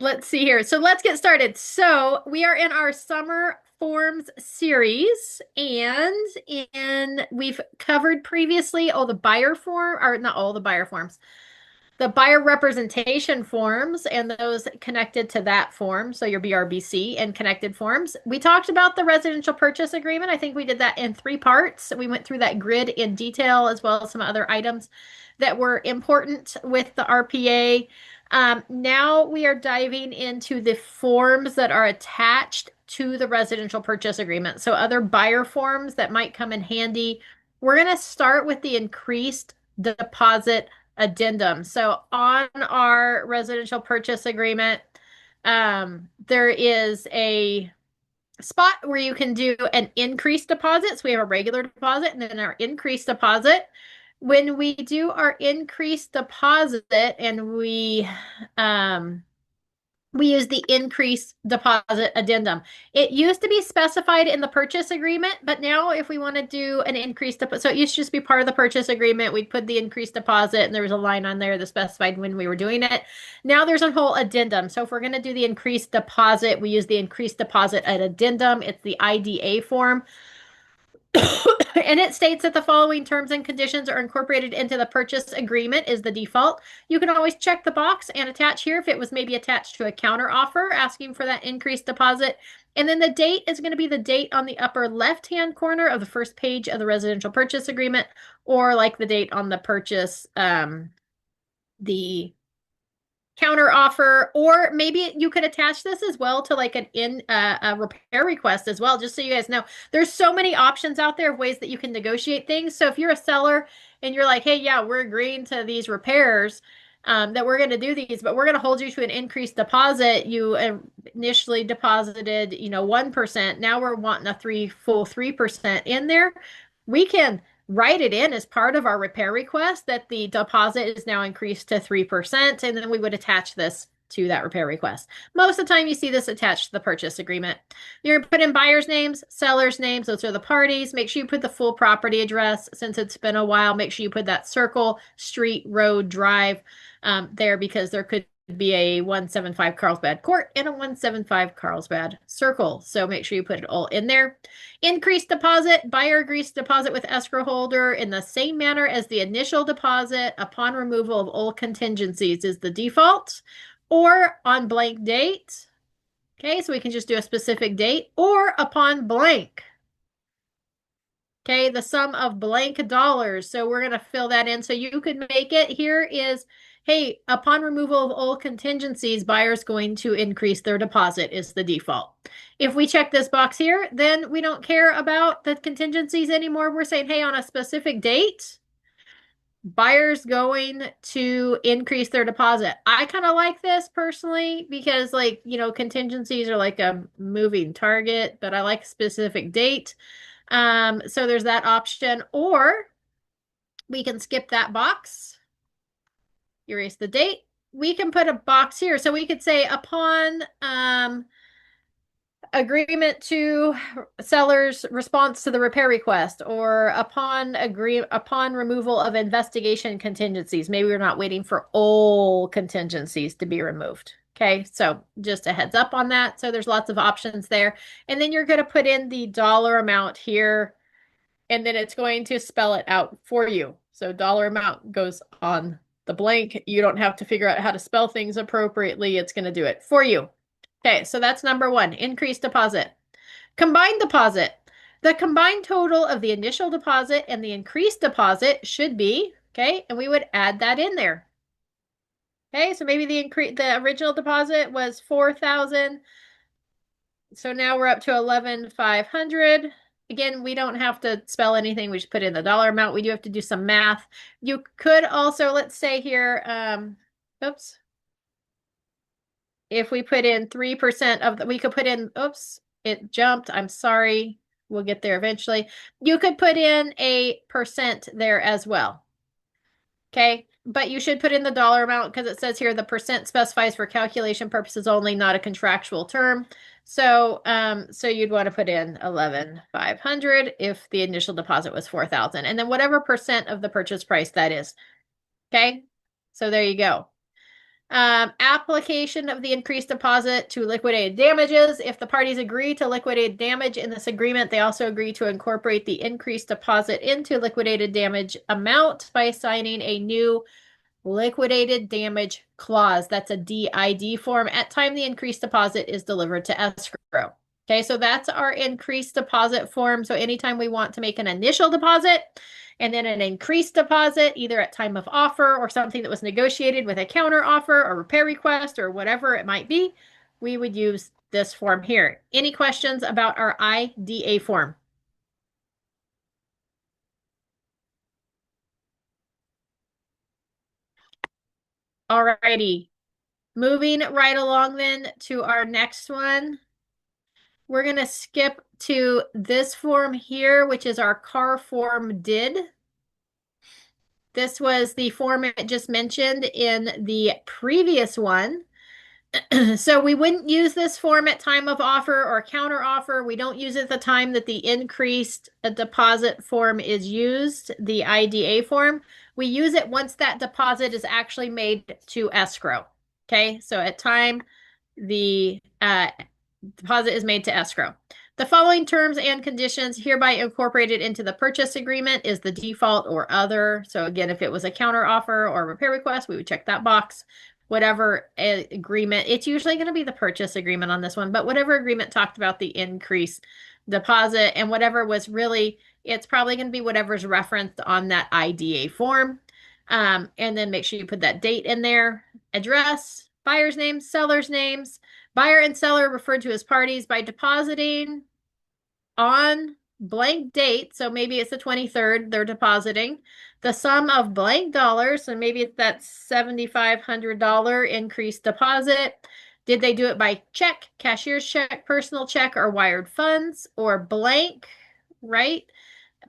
let's see here. So let's get started. So we are in our summer forms series, and we've covered previously all the buyer form, or not all the buyer forms, the buyer representation forms and those connected to that form. So your BRBC and connected forms. We talked about the residential purchase agreement. I think we did that in 3 parts. We went through that grid in detail as well as some other items that were important with the RPA. Now we are diving into the forms that are attached to the residential purchase agreement. So other buyer forms that might come in handy. We're going to start with the increased deposit addendum. So on our residential purchase agreement, there is a spot where you can do an increased deposit. So we have a regular deposit and then our increased deposit. When we do our increased deposit and we use the increased deposit addendum. It used to be specified in the purchase agreement, but now if we want to do an increased deposit, so it used to just be part of the purchase agreement, we'd put the increased deposit and there was a line on there that specified when we were doing it. Now there's a whole addendum. So if we're going to do the increased deposit, we use the increased deposit at addendum. It's the IDA form. And it states that the following terms and conditions are incorporated into the purchase agreement is the default. You can always check the box and attach here if it was maybe attached to a counter offer asking for that increased deposit. And then the date is going to be the date on the upper left-hand corner of the first page of the residential purchase agreement, or like the date on the purchase, the counter offer, or maybe you could attach this as well to like a repair request as well, just so you guys know. There's so many options out there of ways that you can negotiate things. So if you're a seller and you're like, hey, yeah, we're agreeing to these repairs, that we're going to do these, but we're going to hold you to an increased deposit. You initially deposited, 1%. Now we're wanting a full 3% in there. We can write it in as part of our repair request that the deposit is now increased to 3%, and then we would attach this to that repair request. Most of the time you see this attached to the purchase agreement. You're going to put in buyer's names, seller's names, those are the parties. Make sure you put the full property address. Since it's been a while, make sure you put that circle, street, road, drive there, because there could be a 175 Carlsbad Court and a 175 Carlsbad Circle. So make sure you put it all in there. Increased deposit, buyer agrees to deposit with escrow holder in the same manner as the initial deposit upon removal of all contingencies is the default, or on blank date. Okay, so we can just do a specific date, or upon blank. Okay, the sum of blank dollars. So we're going to fill that in. So you could make it, here is, hey, upon removal of all contingencies, buyer's going to increase their deposit is the default. If we check this box here, then we don't care about the contingencies anymore. We're saying, hey, on a specific date, buyer's going to increase their deposit. I kind of like this personally because, like, contingencies are like a moving target, but I like a specific date. So there's that option, or we can skip that box, erase the date. We can put a box here. So we could say upon agreement to seller's response to the repair request, or upon removal of investigation contingencies. Maybe we're not waiting for all contingencies to be removed. Okay, so just a heads up on that. So there's lots of options there. And then you're going to put in the dollar amount here, and then it's going to spell it out for you. So dollar amount goes on the blank. You don't have to figure out how to spell things appropriately. It's going to do it for you. Okay, so that's number one, increased deposit. Combined deposit. The combined total of the initial deposit and the increased deposit should be, okay, and we would add that in there. Okay, so maybe the original deposit was 4,000. So now we're up to 11,500. Again, we don't have to spell anything. We just put in the dollar amount. We do have to do some math. You could also, let's say here, oops. If we put in 3% of we could put in, oops, it jumped. I'm sorry. We'll get there eventually. You could put in a percent there as well. Okay, but you should put in the dollar amount because it says here the percent specifies for calculation purposes only, not a contractual term. So, so you'd want to put in 11,500 if the initial deposit was 4,000, and then whatever percent of the purchase price that is. Okay, so there you go. Application of the increased deposit to liquidated damages. If the parties agree to liquidated damage in this agreement, they also agree to incorporate the increased deposit into liquidated damage amount by signing a new liquidated damage clause. That's a DID form at time the increased deposit is delivered to escrow. Okay, so that's our increased deposit form. So anytime we want to make an initial deposit and then an increased deposit, either at time of offer or something that was negotiated with a counter offer or repair request or whatever it might be, we would use this form here. Any questions about our IDA form? Alrighty. Moving right along then to our next one. We're going to skip to this form here, which is our car form did. This was the form it just mentioned in the previous one. So we wouldn't use this form at time of offer or counter offer. We don't use it at the time that the increased deposit form is used, the IDA form. We use it once that deposit is actually made to escrow. Okay, so at time the deposit is made to escrow. The following terms and conditions hereby incorporated into the purchase agreement is the default or other. So again, if it was a counter offer or repair request, we would check that box. Whatever agreement, it's usually going to be the purchase agreement on this one, but whatever agreement talked about the increased deposit and whatever was really, it's probably going to be whatever's referenced on that IDA form. And then make sure you put that date in there, address, buyer's names, seller's names. Buyer and seller referred to as parties by depositing on blank date. So maybe it's the 23rd, they're depositing the sum of blank dollars. So maybe it's that $7,500 increased deposit. Did they do it by check, cashier's check, personal check, or wired funds, or blank, right?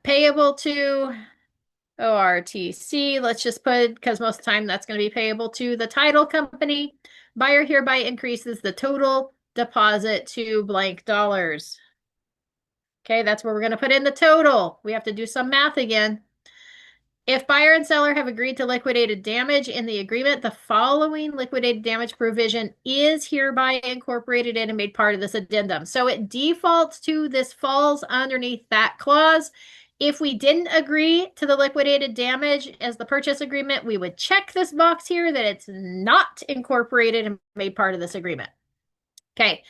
Payable to ORTC. Let's just put, because most of the time that's going to be payable to the title company. Buyer hereby increases the total deposit to blank dollars. Okay, that's where we're going to put in the total. We have to do some math again. If buyer and seller have agreed to liquidated damage in the agreement, the following liquidated damage provision is hereby incorporated in and made part of this addendum. So it defaults to this falls underneath that clause. If we didn't agree to the liquidated damage as the purchase agreement, we would check this box here that it's not incorporated and made part of this agreement. Okay.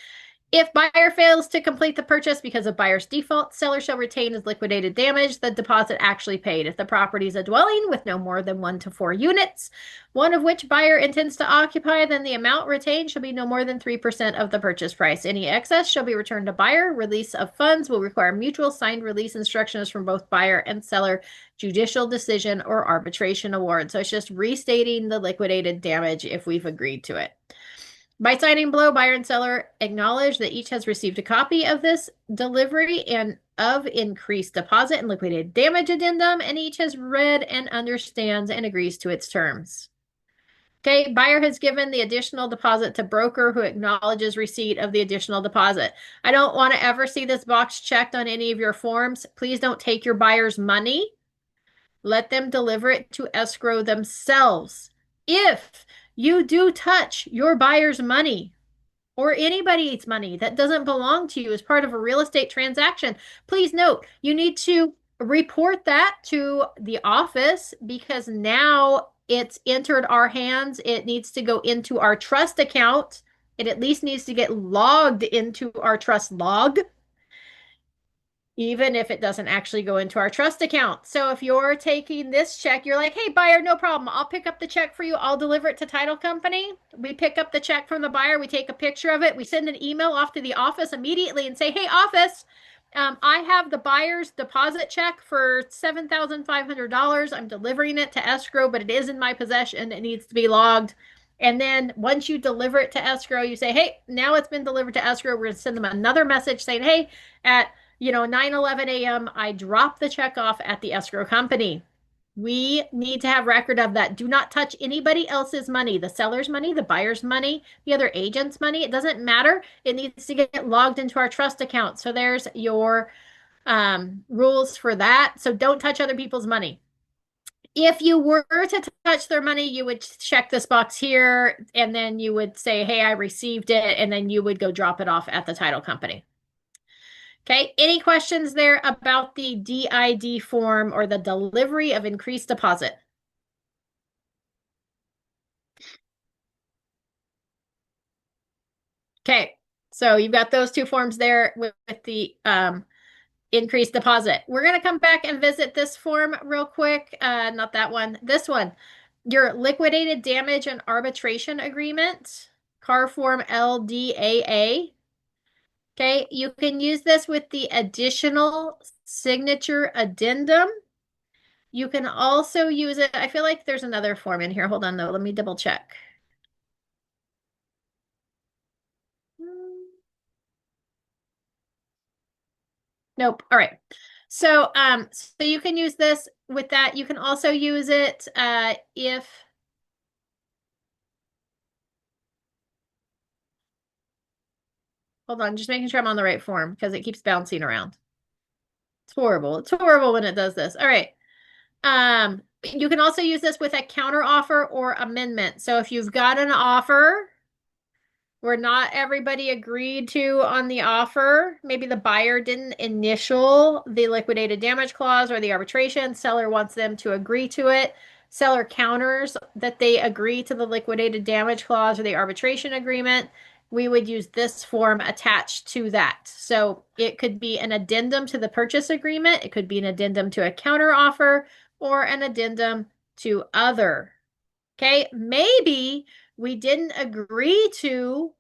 If buyer fails to complete the purchase because of buyer's default, seller shall retain as liquidated damage the deposit actually paid. If the property is a dwelling with no more than 1 to 4 units, one of which buyer intends to occupy, then the amount retained shall be no more than 3% of the purchase price. Any excess shall be returned to buyer. Release of funds will require mutual signed release instructions from both buyer and seller, judicial decision, or arbitration award. So it's just restating the liquidated damage if we've agreed to it. By signing below, buyer and seller acknowledge that each has received a copy of this delivery and of increased deposit and liquidated damage addendum, and each has read and understands and agrees to its terms. Okay, buyer has given the additional deposit to broker who acknowledges receipt of the additional deposit. I don't want to ever see this box checked on any of your forms. Please don't take your buyer's money. Let them deliver it to escrow themselves. If you do touch your buyer's money or anybody's money that doesn't belong to you as part of a real estate transaction, please note you need to report that to the office because now it's entered our hands. It needs to go into our trust account. It at least needs to get logged into our trust log, even if it doesn't actually go into our trust account. So if you're taking this check, you're like, hey, buyer, no problem. I'll pick up the check for you. I'll deliver it to title company. We pick up the check from the buyer. We take a picture of it. We send an email off to the office immediately and say, hey, office, I have the buyer's deposit check for $7,500. I'm delivering it to escrow, but it is in my possession. It needs to be logged. And then once you deliver it to escrow, you say, hey, now it's been delivered to escrow. We're going to send them another message saying, hey, at 9:11 a.m., I dropped the check off at the escrow company. We need to have record of that. Do not touch anybody else's money, the seller's money, the buyer's money, the other agent's money. It doesn't matter. It needs to get logged into our trust account. So there's your rules for that. So don't touch other people's money. If you were to touch their money, you would check this box here, and then you would say, hey, I received it, and then you would go drop it off at the title company. Okay, any questions there about the DID form or the delivery of increased deposit? Okay, so you've got those two forms there with the increased deposit. We're going to come back and visit this form real quick. Not that one, this one. Your liquidated damage and arbitration agreement, CAR form LDAA. Okay, you can use this with the additional signature addendum. You can also use it. I feel like there's another form in here. Hold on, though. Let me double check. Nope. All right. So you can use this with that. You can also use it if hold on, just making sure I'm on the right form because it keeps bouncing around. It's horrible. It's horrible when it does this. All right. You can also use this with a counter offer or amendment. So if you've got an offer where not everybody agreed to on the offer, maybe the buyer didn't initial the liquidated damage clause or the arbitration, seller wants them to agree to it. Seller counters that they agree to the liquidated damage clause or the arbitration agreement. We would use this form attached to that. So it could be an addendum to the purchase agreement. It could be an addendum to a counter offer or an addendum to other. Okay, maybe we didn't agree to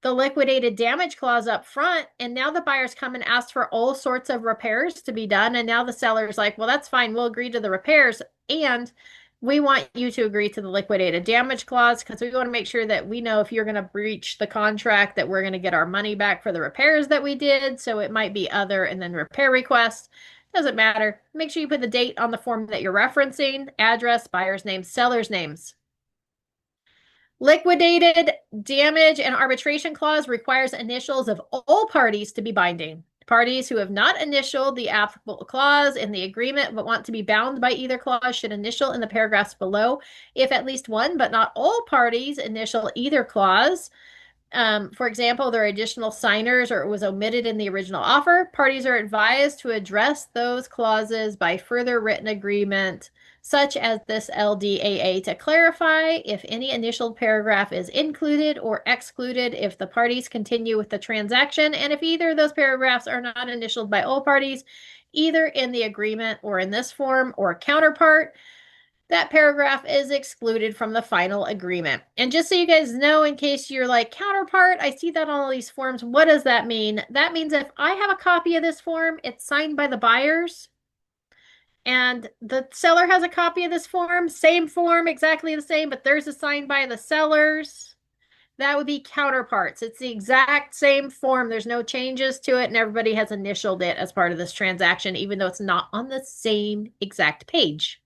the liquidated damage clause up front, and now the buyers come and ask for all sorts of repairs to be done, and now the seller's like, well, that's fine, we'll agree to the repairs, and we want you to agree to the liquidated damage clause because we want to make sure that we know if you're going to breach the contract that we're going to get our money back for the repairs that we did. So it might be other and then repair request. Doesn't matter. Make sure you put the date on the form that you're referencing, address, buyer's name, seller's names. Liquidated damage and arbitration clause requires initials of all parties to be binding. Parties who have not initialed the applicable clause in the agreement but want to be bound by either clause should initial in the paragraphs below. If at least one but not all parties initial either clause, for example, there are additional signers or it was omitted in the original offer, parties are advised to address those clauses by further written agreement, such as this LDAA, to clarify if any initial paragraph is included or excluded if the parties continue with the transaction, and if either of those paragraphs are not initialed by all parties, either in the agreement or in this form or counterpart, that paragraph is excluded from the final agreement. And just so you guys know, in case you're like, counterpart, I see that on all these forms. What does that mean? That means if I have a copy of this form, it's signed by the buyers, and the seller has a copy of this form, same form, exactly the same, but theirs is signed by the sellers. That would be counterparts. It's the exact same form. There's no changes to it, and everybody has initialed it as part of this transaction, even though it's not on the same exact page.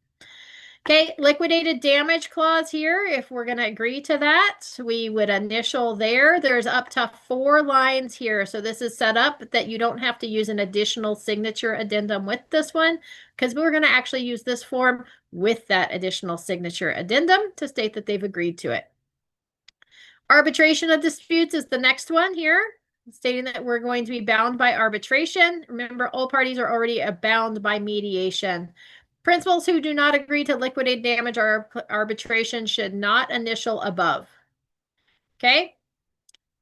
Okay, liquidated damage clause here, if we're going to agree to that, we would initial there. There's up to 4 lines here. So this is set up that you don't have to use an additional signature addendum with this one because we're going to actually use this form with that additional signature addendum to state that they've agreed to it. Arbitration of disputes is the next one here, stating that we're going to be bound by arbitration. Remember, all parties are already bound by mediation. Principals who do not agree to liquidate damage or arbitration should not initial above. Okay?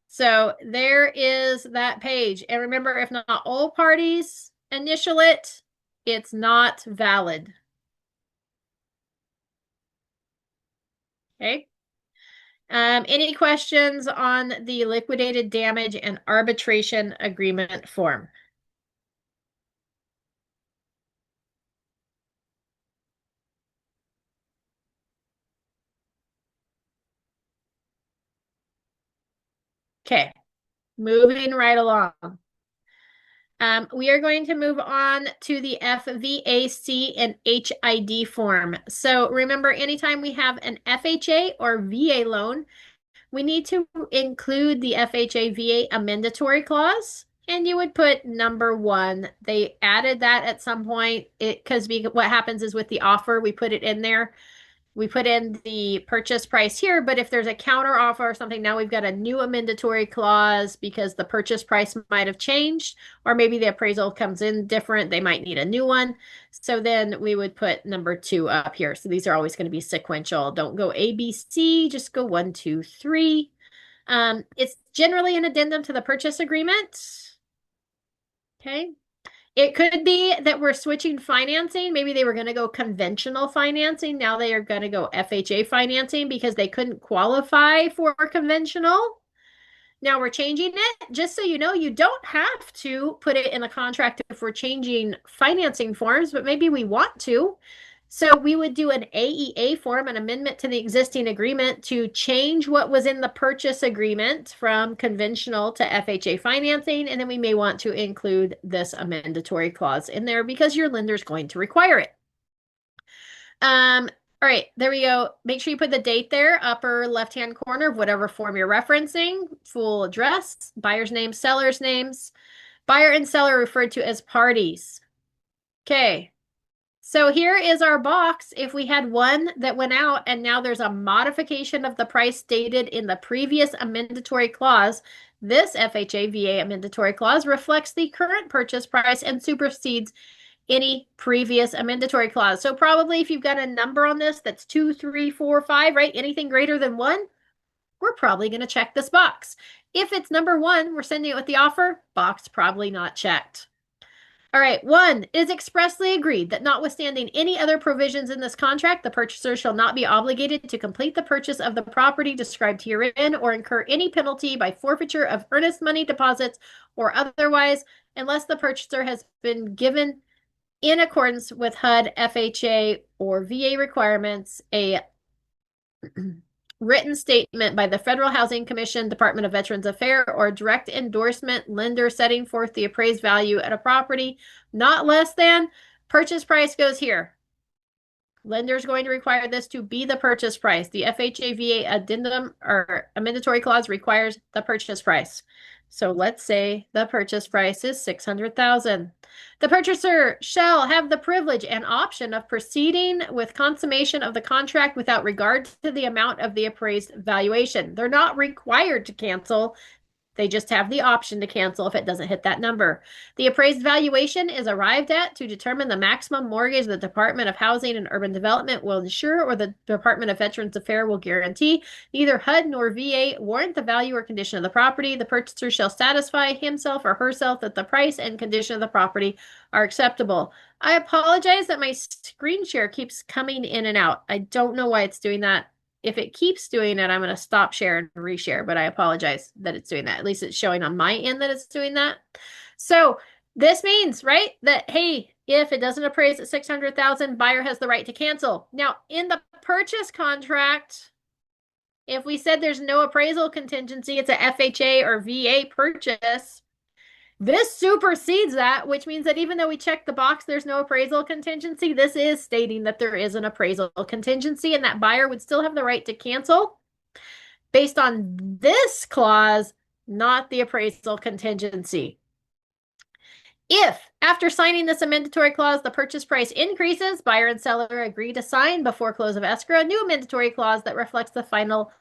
So there is that page. And remember, if not all parties initial it, it's not valid. Okay? Any questions on the liquidated damage and arbitration agreement form? Okay, moving right along. We are going to move on to the FVAC and HID form. So remember, anytime we have an FHA or VA loan, we need to include the FHA VA amendatory clause and you would put number 1. They added that at some point, because what happens is with the offer, we put it in there. We put in the purchase price here, but if there's a counter offer or something, now we've got a new amendatory clause because the purchase price might have changed, or maybe the appraisal comes in different. They might need a new one. So then we would put number 2 up here. So these are always going to be sequential. Don't go A, B, C, just go 1, 2, 3. It's generally an addendum to the purchase agreement. Okay. It could be that we're switching financing. Maybe they were going to go conventional financing. Now they are going to go FHA financing because they couldn't qualify for conventional. Now we're changing it. Just so you know, you don't have to put it in the contract if we're changing financing forms, but maybe we want to. So we would do an AEA form, an amendment to the existing agreement to change what was in the purchase agreement from conventional to FHA financing. And then we may want to include this amendatory clause in there because your lender is going to require it. All right, there we go. Make sure you put the date there, upper left-hand corner of whatever form you're referencing, full address, buyer's name, seller's names, buyer and seller referred to as parties. Okay. So here is our box. If we had one that went out and now there's a modification of the price stated in the previous amendatory clause, this FHA VA amendatory clause reflects the current purchase price and supersedes any previous amendatory clause. So probably if you've got a number on this that's 2, 3, 4, 5, right? Anything greater than 1, we're probably going to check this box. If it's number 1, we're sending it with the offer, box probably not checked. All right, 1, it is expressly agreed that notwithstanding any other provisions in this contract, the purchaser shall not be obligated to complete the purchase of the property described herein or incur any penalty by forfeiture of earnest money deposits or otherwise, unless the purchaser has been given in accordance with HUD, FHA, or VA requirements, a written statement by the Federal Housing Commission, Department of Veterans Affairs, or direct endorsement lender setting forth the appraised value at a property not less than purchase price goes here. Lender is going to require this to be the purchase price. The FHA VA addendum or amendatory clause requires the purchase price. So let's say the purchase price is $600,000. The purchaser shall have the privilege and option of proceeding with consummation of the contract without regard to the amount of the appraised valuation. They're not required to cancel. They just have the option to cancel if it doesn't hit that number. The appraised valuation is arrived at to determine the maximum mortgage the Department of Housing and Urban Development will insure or the Department of Veterans Affairs will guarantee. Neither HUD nor VA warrant the value or condition of the property. The purchaser shall satisfy himself or herself that the price and condition of the property are acceptable. I apologize that my screen share keeps coming in and out. I don't know why it's doing that. If it keeps doing it, I'm going to stop share and reshare, but I apologize that it's doing that. At least it's showing on my end that it's doing that. So this means, right, that, hey, if it doesn't appraise at $600,000, buyer has the right to cancel. Now, in the purchase contract, if we said there's no appraisal contingency, it's a FHA or VA purchase, this supersedes that, which means that even though we checked the box, there's no appraisal contingency, this is stating that there is an appraisal contingency and that buyer would still have the right to cancel based on this clause, not the appraisal contingency. If, after signing this amendatory clause, the purchase price increases, buyer and seller agree to sign before close of escrow a new amendatory clause that reflects the final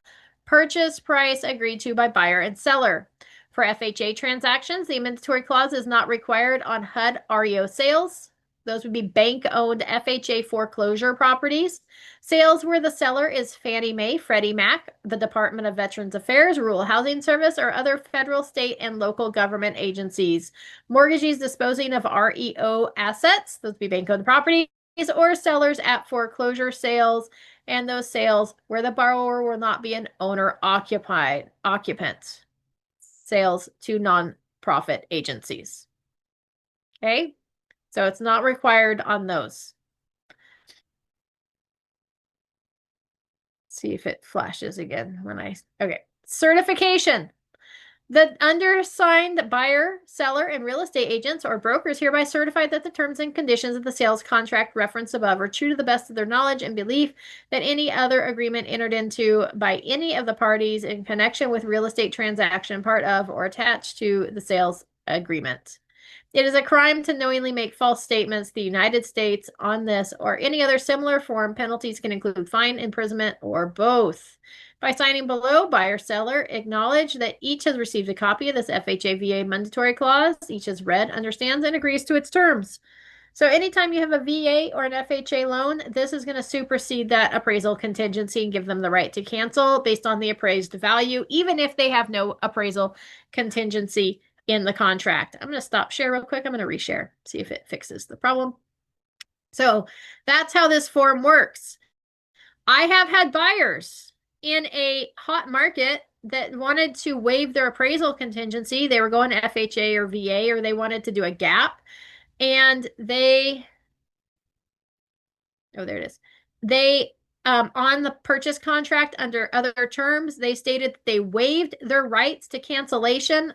purchase price agreed to by buyer and seller. For FHA transactions, the amendatory clause is not required on HUD REO sales. Those would be bank-owned FHA foreclosure properties. Sales where the seller is Fannie Mae, Freddie Mac, the Department of Veterans Affairs, Rural Housing Service, or other federal, state, and local government agencies. Mortgagees disposing of REO assets, those would be bank-owned properties, or sellers at foreclosure sales, and those sales where the borrower will not be an owner-occupant. Sales to nonprofit agencies. Okay, so it's not required on those. See if it flashes again when okay. Certification. The undersigned buyer, seller, and real estate agents or brokers hereby certify that the terms and conditions of the sales contract referenced above are true to the best of their knowledge and belief, that any other agreement entered into by any of the parties in connection with real estate transaction part of or attached to the sales agreement. It is a crime to knowingly make false statements to the United States on this or any other similar form. Penalties can include fine, imprisonment, or both. By signing below, buyer, seller acknowledge that each has received a copy of this FHA-VA mandatory clause. Each has read, understands, and agrees to its terms. So anytime you have a VA or an FHA loan, this is going to supersede that appraisal contingency and give them the right to cancel based on the appraised value, even if they have no appraisal contingency in the contract. I'm going to stop share real quick. I'm going to reshare, see if it fixes the problem. So that's how this form works. I have had buyers in a hot market that wanted to waive their appraisal contingency. They were going to FHA or VA, or they wanted to do a gap. And they, oh, there it is. They, on the purchase contract under other terms, they stated that they waived their rights to cancellation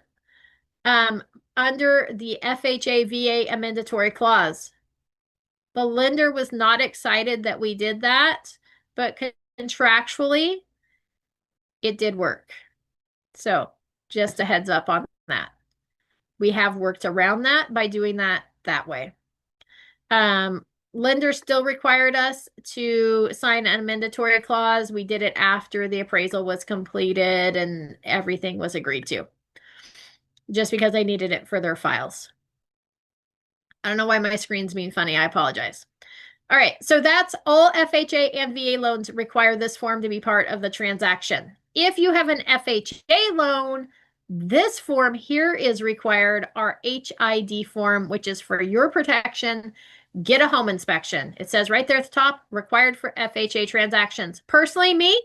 under the FHA VA amendatory clause. The lender was not excited that we did that, but contractually, it did work. So just a heads up on that. We have worked around that by doing that way. Lender still required us to sign an amendatory clause. We did it after the appraisal was completed and everything was agreed to, just because they needed it for their files. I don't know why my screen's being funny. I apologize. All right, so that's all FHA and VA loans require this form to be part of the transaction. If you have an FHA loan, this form here is required, our HID form, which is for your protection. Get a home inspection. It says right there at the top, required for FHA transactions. Personally,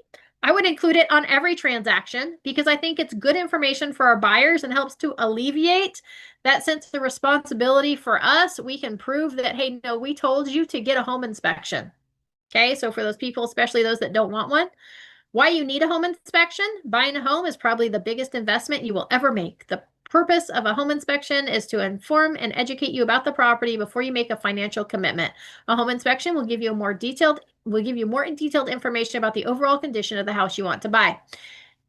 I would include it on every transaction because I think it's good information for our buyers and helps to alleviate that sense of responsibility for us. We can prove that, hey, no, we told you to get a home inspection. Okay, so for those people, especially those that don't want one, why you need a home inspection? Buying a home is probably the biggest investment you will ever make. The purpose of a home inspection is to inform and educate you about the property before you make a financial commitment. A home inspection will give you more detailed information about the overall condition of the house you want to buy.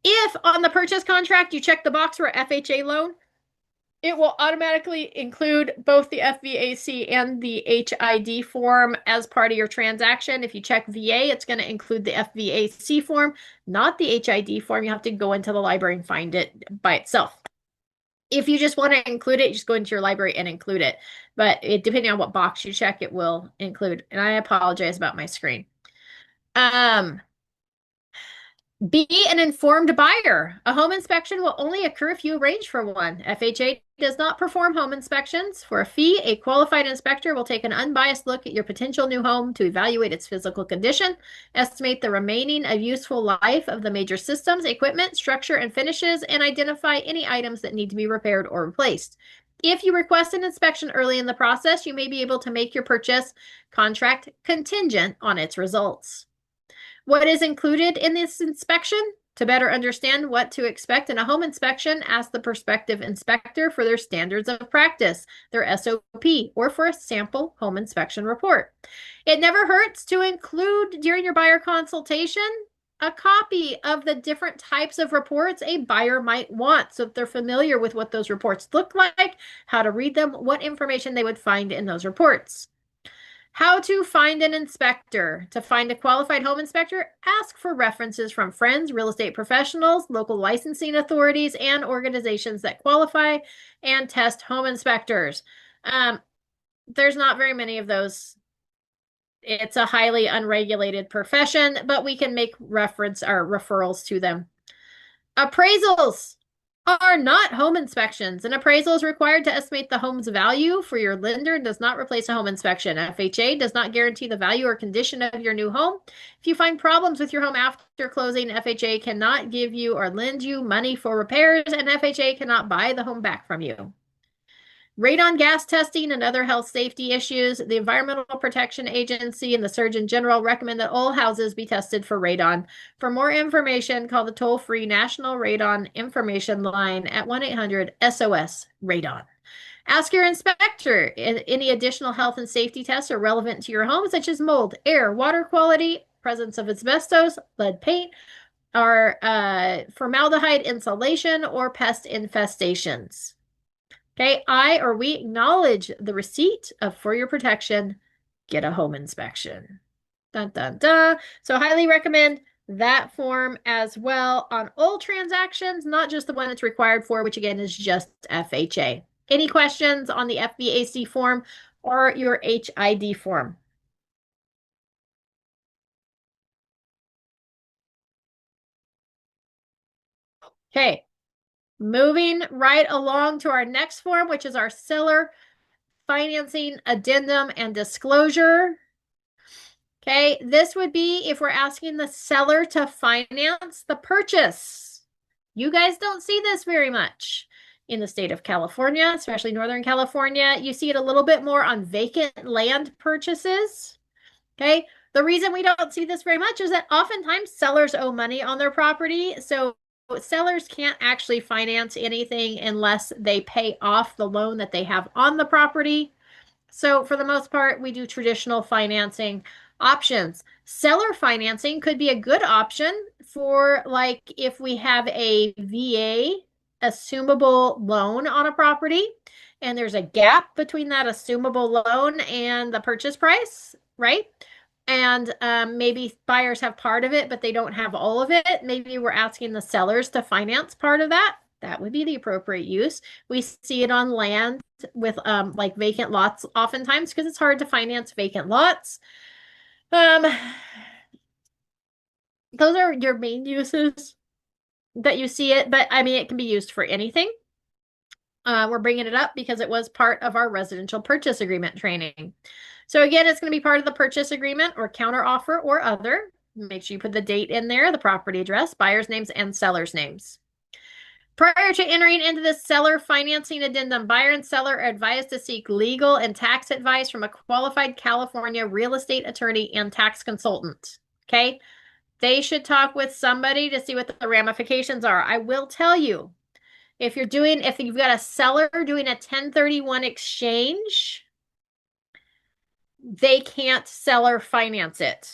If on the purchase contract you check the box for a FHA loan, it will automatically include both the FVAC and the HID form as part of your transaction. If you check VA, it's going to include the FVAC form, not the HID form. You have to go into the library and find it by itself. If you just want to include it, just go into your library and include it. But depending on what box you check, it will include. And I apologize about my screen. Be an informed buyer. A home inspection will only occur if you arrange for one. FHA does not perform home inspections. For a fee, a qualified inspector will take an unbiased look at your potential new home to evaluate its physical condition, estimate the remaining of useful life of the major systems, equipment, structure, and finishes, and identify any items that need to be repaired or replaced. If you request an inspection early in the process, you may be able to make your purchase contract contingent on its results. What is included in this inspection? To better understand what to expect in a home inspection, ask the prospective inspector for their standards of practice, their SOP, or for a sample home inspection report. It never hurts to include during your buyer consultation a copy of the different types of reports a buyer might want, so that they're familiar with what those reports look like, how to read them, what information they would find in those reports. How to find an inspector. To find a qualified home inspector, ask for references from friends, real estate professionals, local licensing authorities, and organizations that qualify and test home inspectors. There's not very many of those. It's a highly unregulated profession, but we can make reference or referrals to them. Appraisals are not home inspections. An appraisal is required to estimate the home's value for your lender and does not replace a home inspection. FHA does not guarantee the value or condition of your new home. If you find problems with your home after closing, FHA cannot give you or lend you money for repairs, and FHA cannot buy the home back from you. Radon gas testing and other health safety issues. The Environmental Protection Agency and the Surgeon General recommend that all houses be tested for radon. For more information, call the toll-free National Radon Information Line at 1-800-SOS-RADON. Ask your inspector if any additional health and safety tests are relevant to your home, such as mold, air, water quality, presence of asbestos, lead paint, or formaldehyde insulation, or pest infestations. Okay, I or we acknowledge the receipt of for your protection, get a home inspection. Dun dun dun. So highly recommend that form as well on all transactions, not just the one it's required for, which again is just FHA. Any questions on the FVAC form or your HID form? Okay, moving right along to our next form, which is our seller financing addendum and disclosure. Okay, this would be if we're asking the seller to finance the purchase. You guys don't see this very much in the state of California, especially Northern California. You see it a little bit more on vacant land purchases. Okay, the reason we don't see this very much is that oftentimes sellers owe money on their property. So sellers can't actually finance anything unless they pay off the loan that they have on the property. So for the most part, we do traditional financing options. Seller financing could be a good option for like if we have a VA assumable loan on a property and there's a gap between that assumable loan and the purchase price, right? And maybe buyers have part of it, but they don't have all of it. Maybe we're asking the sellers to finance part of that. That would be the appropriate use. We see it on land with like vacant lots oftentimes because it's hard to finance vacant lots. Um, those are your main uses that you see it, but I mean, it can be used for anything. We're bringing it up because it was part of our residential purchase agreement training. So again, it's going to be part of the purchase agreement or counter offer or other. Make sure you put the date in there, the property address, buyer's names, and seller's names. Prior to entering into the seller financing addendum, buyer and seller are advised to seek legal and tax advice from a qualified California real estate attorney and tax consultant. Okay? They should talk with somebody to see what the ramifications are. I will tell you, if you've got a seller doing a 1031 exchange, they can't seller finance it.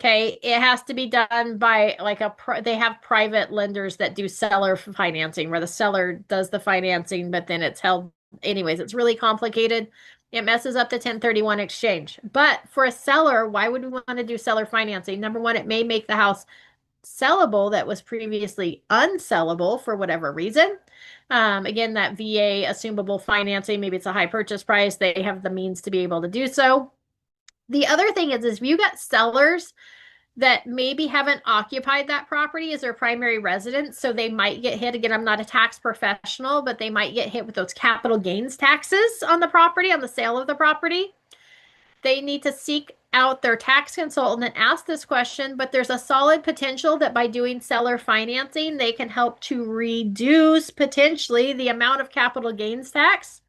Okay, it has to be done by like they have private lenders that do seller financing where the seller does the financing, but then it's held anyways. It's really complicated. It messes up the 1031 exchange. But for a seller, why would we want to do seller financing? Number one, it may make the house sellable that was previously unsellable for whatever reason. Again, that VA assumable financing, maybe it's a high purchase price. They have the means to be able to do so. The other thing is if you got sellers that maybe haven't occupied that property as their primary residence, so they might get hit. Again, I'm not a tax professional, but they might get hit with those capital gains taxes on the property, on the sale of the property. They need to seek out their tax consultant and ask this question, but there's a solid potential that by doing seller financing, they can help to reduce potentially the amount of capital gains tax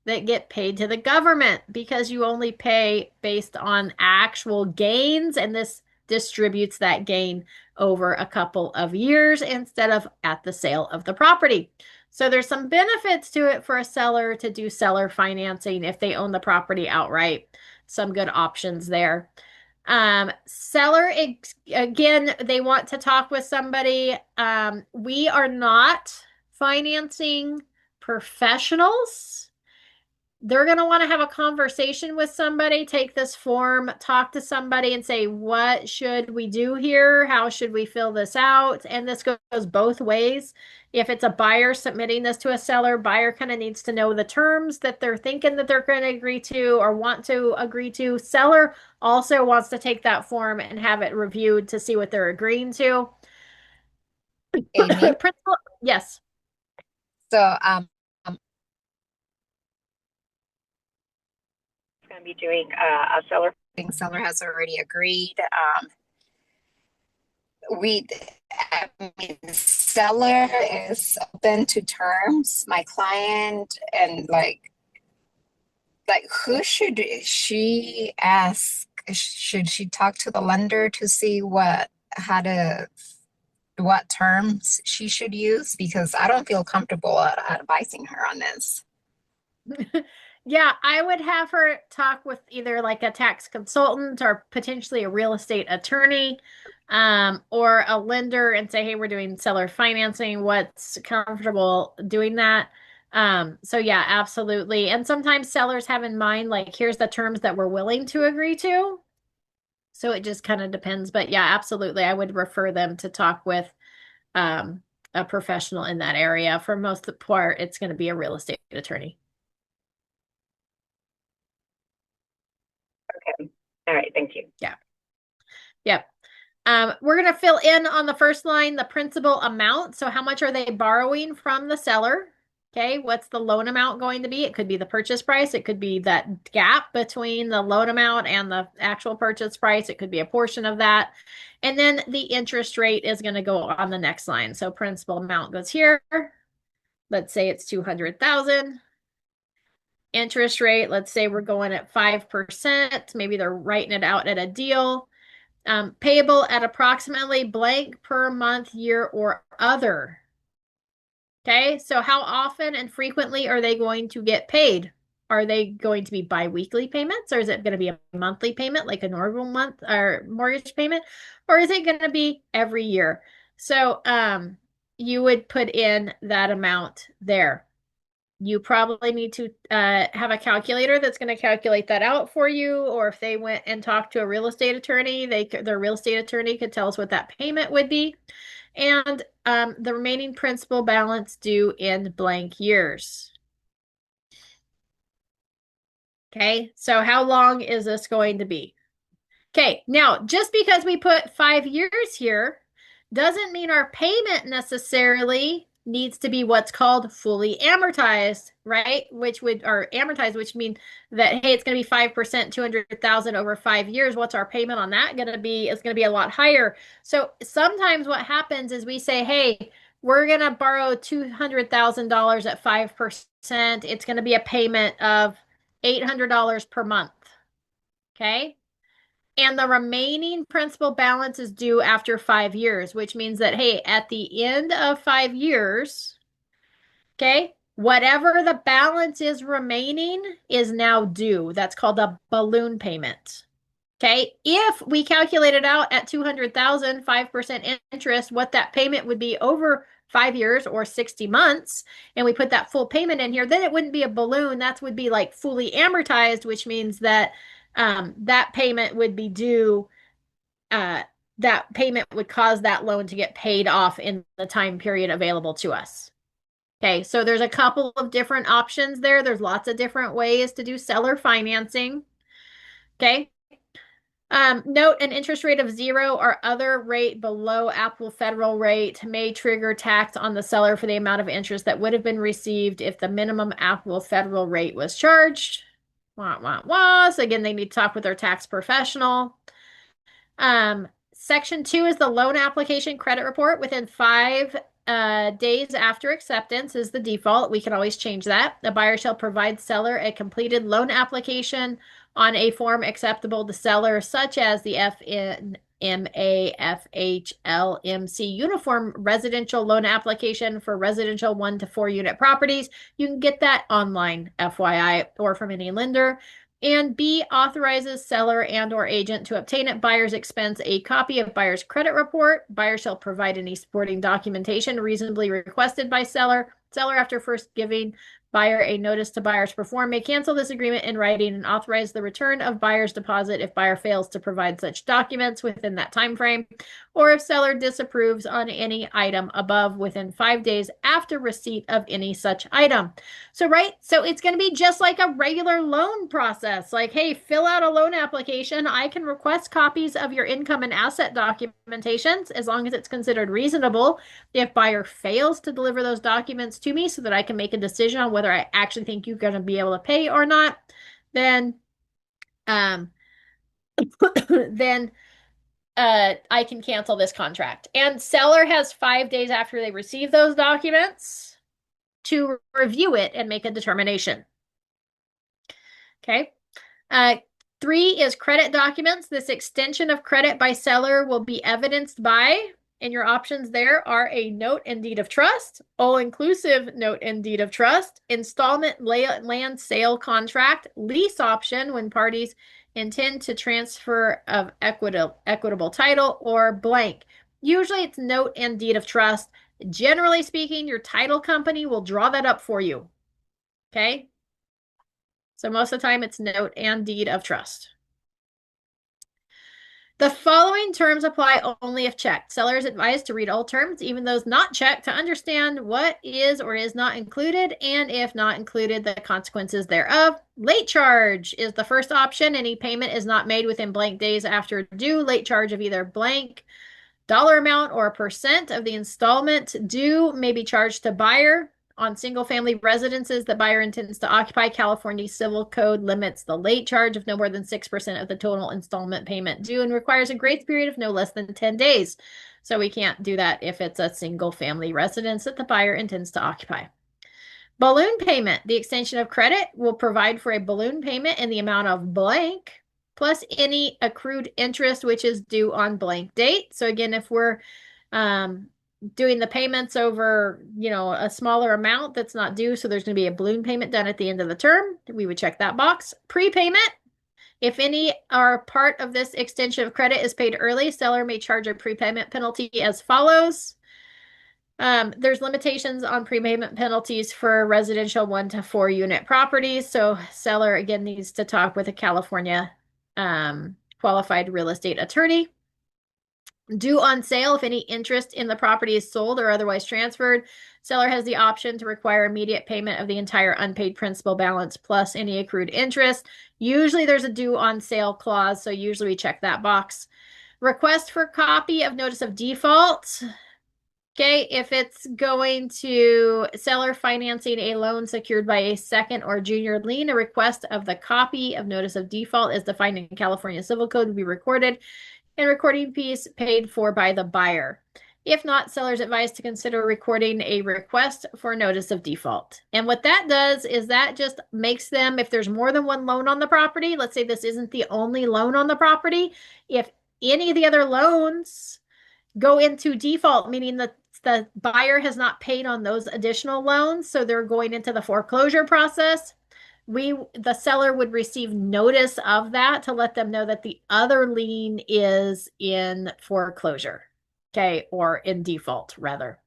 that get paid to the government because you only pay based on actual gains, and this distributes that gain over a couple of years instead of at the sale of the property. So there's some benefits to it for a seller to do seller financing if they own the property outright. Some good options there. Seller, again, they want to talk with somebody. We are not financing professionals. They're going to want to have a conversation with somebody, take this form, talk to somebody and say, what should we do here? How should we fill this out? And this goes both ways. If it's a buyer submitting this to a seller, buyer kind of needs to know the terms that they're thinking that they're going to agree to or want to agree to. Seller also wants to take that form and have it reviewed to see what they're agreeing to. Amy. Principal, yes. So going to be doing a seller. I think seller has already agreed. We, I mean, the seller is open to terms. My client and like who should she ask? Should she talk to the lender to see what terms she should use? Because I don't feel comfortable advising her on this. Yeah, I would have her talk with either like a tax consultant or potentially a real estate attorney, or a lender and say, hey, we're doing seller financing. What's comfortable doing that? So yeah, absolutely. And sometimes sellers have in mind, like, here's the terms that we're willing to agree to. So it just kind of depends. But yeah, absolutely. I would refer them to talk with um, a professional in that area. For most of the part, it's going to be a real estate attorney. Okay. All right. Thank you. Yeah. Yep. We're going to fill in on the first line the principal amount. So how much are they borrowing from the seller? Okay, what's the loan amount going to be? It could be the purchase price. It could be that gap between the loan amount and the actual purchase price. It could be a portion of that. And then the interest rate is going to go on the next line. So principal amount goes here. Let's say it's 200,000. Interest rate, let's say we're going at 5%. Maybe they're writing it out at a deal. Payable at approximately blank per month, year, or other. Okay, so how often and frequently are they going to get paid? Are they going to be biweekly payments, or is it going to be a monthly payment like a normal month or mortgage payment, or is it going to be every year? So you would put in that amount there. You probably need to have a calculator that's going to calculate that out for you, or if they went and talked to a real estate attorney, their real estate attorney could tell us what that payment would be, and the remaining principal balance due in blank years. Okay, so how long is this going to be? Okay, now just because we put 5 years here doesn't mean our payment necessarily needs to be what's called fully amortized, right? Or amortized, which means that, hey, it's going to be 5%, 200,000 over 5 years. What's our payment on that going to be? It's going to be a lot higher. So sometimes what happens is we say, hey, we're going to borrow $200,000 at 5%. It's going to be a payment of $800 per month. Okay. And the remaining principal balance is due after 5 years, which means that, hey, at the end of 5 years, okay, whatever the balance is remaining is now due. That's called a balloon payment. Okay, if we calculate it out at 200,000, 5% interest, what that payment would be over 5 years or 60 months, and we put that full payment in here, then it wouldn't be a balloon. That would be like fully amortized, which means that that payment would be due. Uh, that payment would cause that loan to get paid off in the time period available to us. Okay, so there's a couple of different options there. There's lots of different ways to do seller financing. Okay. Note an interest rate of 0 or other rate below applicable federal rate may trigger tax on the seller for the amount of interest that would have been received if the minimum applicable federal rate was charged. Wah, wah, wah. So again, they need to talk with their tax professional. Section 2 is the loan application credit report within 5 days after acceptance is the default. We can always change that. The buyer shall provide seller a completed loan application on a form acceptable to seller, such as the FNMA FHLMC Uniform Residential Loan Application for residential 1 to 4 unit properties. You can get that online, FYI, or from any lender. And B, authorizes seller and or agent to obtain at buyer's expense a copy of buyer's credit report. Buyer shall provide any supporting documentation reasonably requested by seller. Seller, after first giving buyer a notice to buyer's perform, may cancel this agreement in writing and authorize the return of buyer's deposit if buyer fails to provide such documents within that time frame, or if seller disapproves on any item above within 5 days after receipt of any such item. So, right, so it's going to be just like a regular loan process. Like, hey, fill out a loan application. I can request copies of your income and asset documentations as long as it's considered reasonable. If buyer fails to deliver those documents to me so that I can make a decision on whether I actually think you're going to be able to pay or not, then then I can cancel this contract. And seller has 5 days after they receive those documents to review it and make a determination. Okay. 3 is credit documents. This extension of credit by seller will be evidenced by, and your options there are a note and deed of trust, all-inclusive note and deed of trust, installment land sale contract, lease option when parties intend to transfer of equitable title, or blank. Usually it's note and deed of trust. Generally speaking, your title company will draw that up for you. Okay. So most of the time it's note and deed of trust. The following terms apply only if checked. Seller is advised to read all terms, even those not checked, to understand what is or is not included, and if not included, the consequences thereof. Late charge is the first option. Any payment is not made within blank days after due. Late charge of either blank dollar amount or percent of the installment due may be charged to buyer. On single-family residences that buyer intends to occupy, California Civil Code limits the late charge of no more than 6% of the total installment payment due and requires a grace period of no less than 10 days. So we can't do that if it's a single-family residence that the buyer intends to occupy. Balloon payment. The extension of credit will provide for a balloon payment in the amount of blank plus any accrued interest which is due on blank date. So again, if we're doing the payments over, a smaller amount that's not due, so there's going to be a balloon payment done at the end of the term, we would check that box. Prepayment. If any or part of this extension of credit is paid early, seller may charge a prepayment penalty as follows. There's limitations on prepayment penalties for residential 1 to 4 unit properties. So seller again needs to talk with a California qualified real estate attorney. Due on sale, if any interest in the property is sold or otherwise transferred, seller has the option to require immediate payment of the entire unpaid principal balance plus any accrued interest. Usually there's a due on sale clause, so usually we check that box. Request for copy of notice of default. Okay, if it's going to seller financing a loan secured by a second or junior lien, a request of the copy of notice of default as defined in California Civil Code will be recorded and recording fees paid for by the buyer. If not, seller's advised to consider recording a request for notice of default. And what that does is that just makes them, if there's more than one loan on the property, let's say this isn't the only loan on the property, if any of the other loans go into default, meaning that the buyer has not paid on those additional loans, so they're going into the foreclosure process, the seller would receive notice of that to let them know that the other lien is in foreclosure, okay, or in default, rather.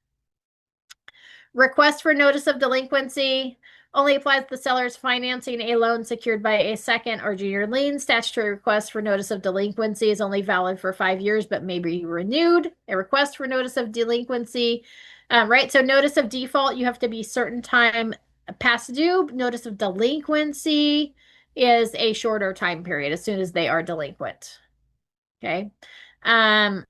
Request for notice of delinquency only applies to the seller's financing a loan secured by a second or junior lien. Statutory request for notice of delinquency is only valid for 5 years, but may be renewed. A request for notice of delinquency, right? So notice of default, you have to be certain time past due. Notice of delinquency is a shorter time period as soon as they are delinquent. Okay. And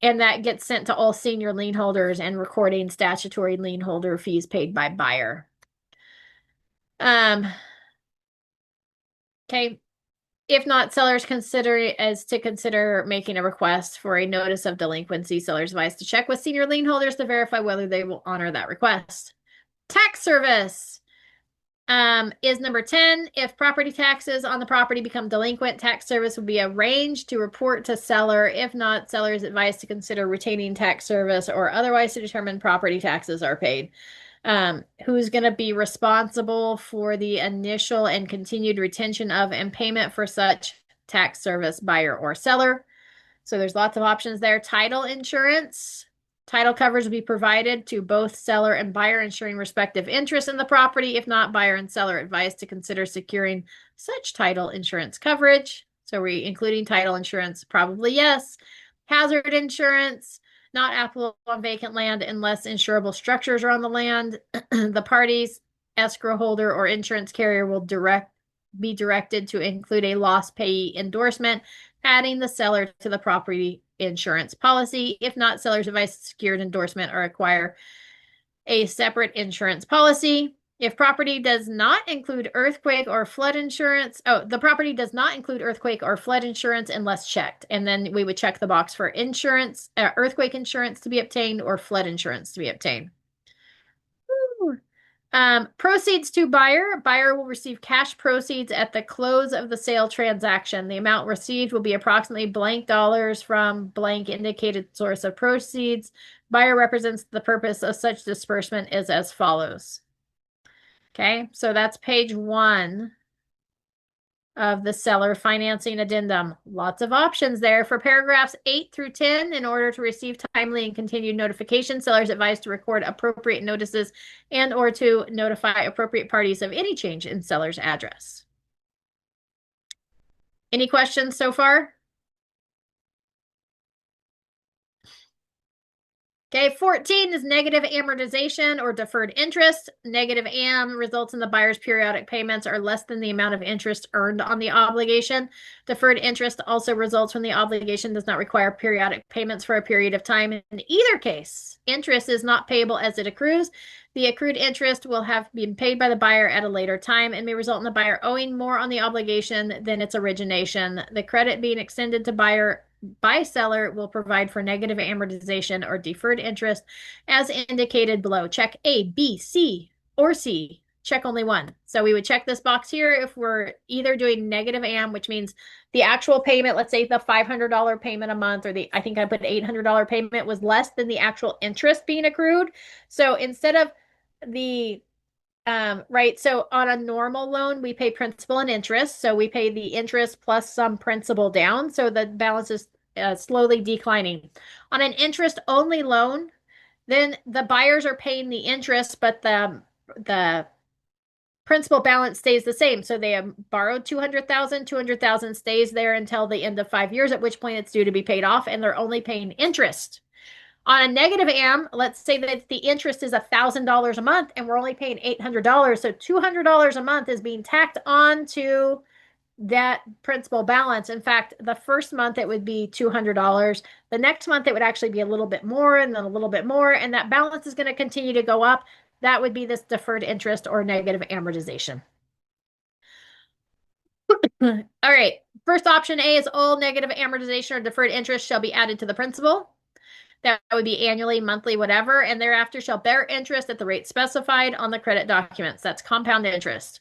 that gets sent to all senior lien holders and recording statutory lien holder fees paid by buyer. Okay. If not, sellers consider making a request for a notice of delinquency. Sellers advised to check with senior lien holders to verify whether they will honor that request. Tax service is number 10. If property taxes on the property become delinquent, tax service will be arranged to report to seller. If not, seller is advised to consider retaining tax service or otherwise to determine property taxes are paid. Who's going to be responsible for the initial and continued retention of and payment for such tax service, buyer or seller? So there's lots of options there. Title insurance. Title coverage will be provided to both seller and buyer, ensuring respective interest in the property. If not, buyer and seller advised to consider securing such title insurance coverage. So we including title insurance? Probably yes. Hazard insurance, not applicable on vacant land unless insurable structures are on the land. The parties, escrow holder, or insurance carrier will be directed to include a loss payee endorsement, adding the seller to the property insurance policy. If not, seller's advice to secure an endorsement or acquire a separate insurance policy. If property does not include earthquake or flood insurance, the property does not include earthquake or flood insurance unless checked. And then we would check the box for insurance, earthquake insurance to be obtained or flood insurance to be obtained. Proceeds to buyer. Buyer will receive cash proceeds at the close of the sale transaction. The amount received will be approximately blank dollars from blank indicated source of proceeds. Buyer represents the purpose of such disbursement is as follows. Okay, so that's page 1. of the seller financing addendum. Lots of options there. For paragraphs 8 through 10, in order to receive timely and continued notification, sellers advised to record appropriate notices and or to notify appropriate parties of any change in seller's address. Any questions so far? Okay, 14 is negative amortization or deferred interest. Negative AM results in the buyer's periodic payments are less than the amount of interest earned on the obligation. Deferred interest also results when the obligation does not require periodic payments for a period of time. In either case, interest is not payable as it accrues. The accrued interest will have been paid by the buyer at a later time and may result in the buyer owing more on the obligation than its origination. The credit being extended to buyer by seller will provide for negative amortization or deferred interest as indicated below. Check A, B, C, or C. Check only one. So we would check this box here if we're either doing negative am, which means the actual payment, let's say the $500 payment a month, or I think I put $800 payment was less than the actual interest being accrued. So instead of the right. So on a normal loan, we pay principal and interest. So we pay the interest plus some principal down. So the balance is slowly declining. On an interest only loan, then the buyers are paying the interest, but the principal balance stays the same. So they have borrowed 200,000, 200,000 stays there until the end of 5 years, at which point it's due to be paid off, and they're only paying interest. On a negative AM, let's say that the interest is $1,000 a month and we're only paying $800. So $200 a month is being tacked on to that principal balance. In fact, the first month it would be $200. The next month it would actually be a little bit more and then a little bit more. And that balance is going to continue to go up. That would be this deferred interest or negative amortization. All right. First option A is all negative amortization or deferred interest shall be added to the principal. That would be annually, monthly, whatever, and thereafter shall bear interest at the rate specified on the credit documents. That's compound interest.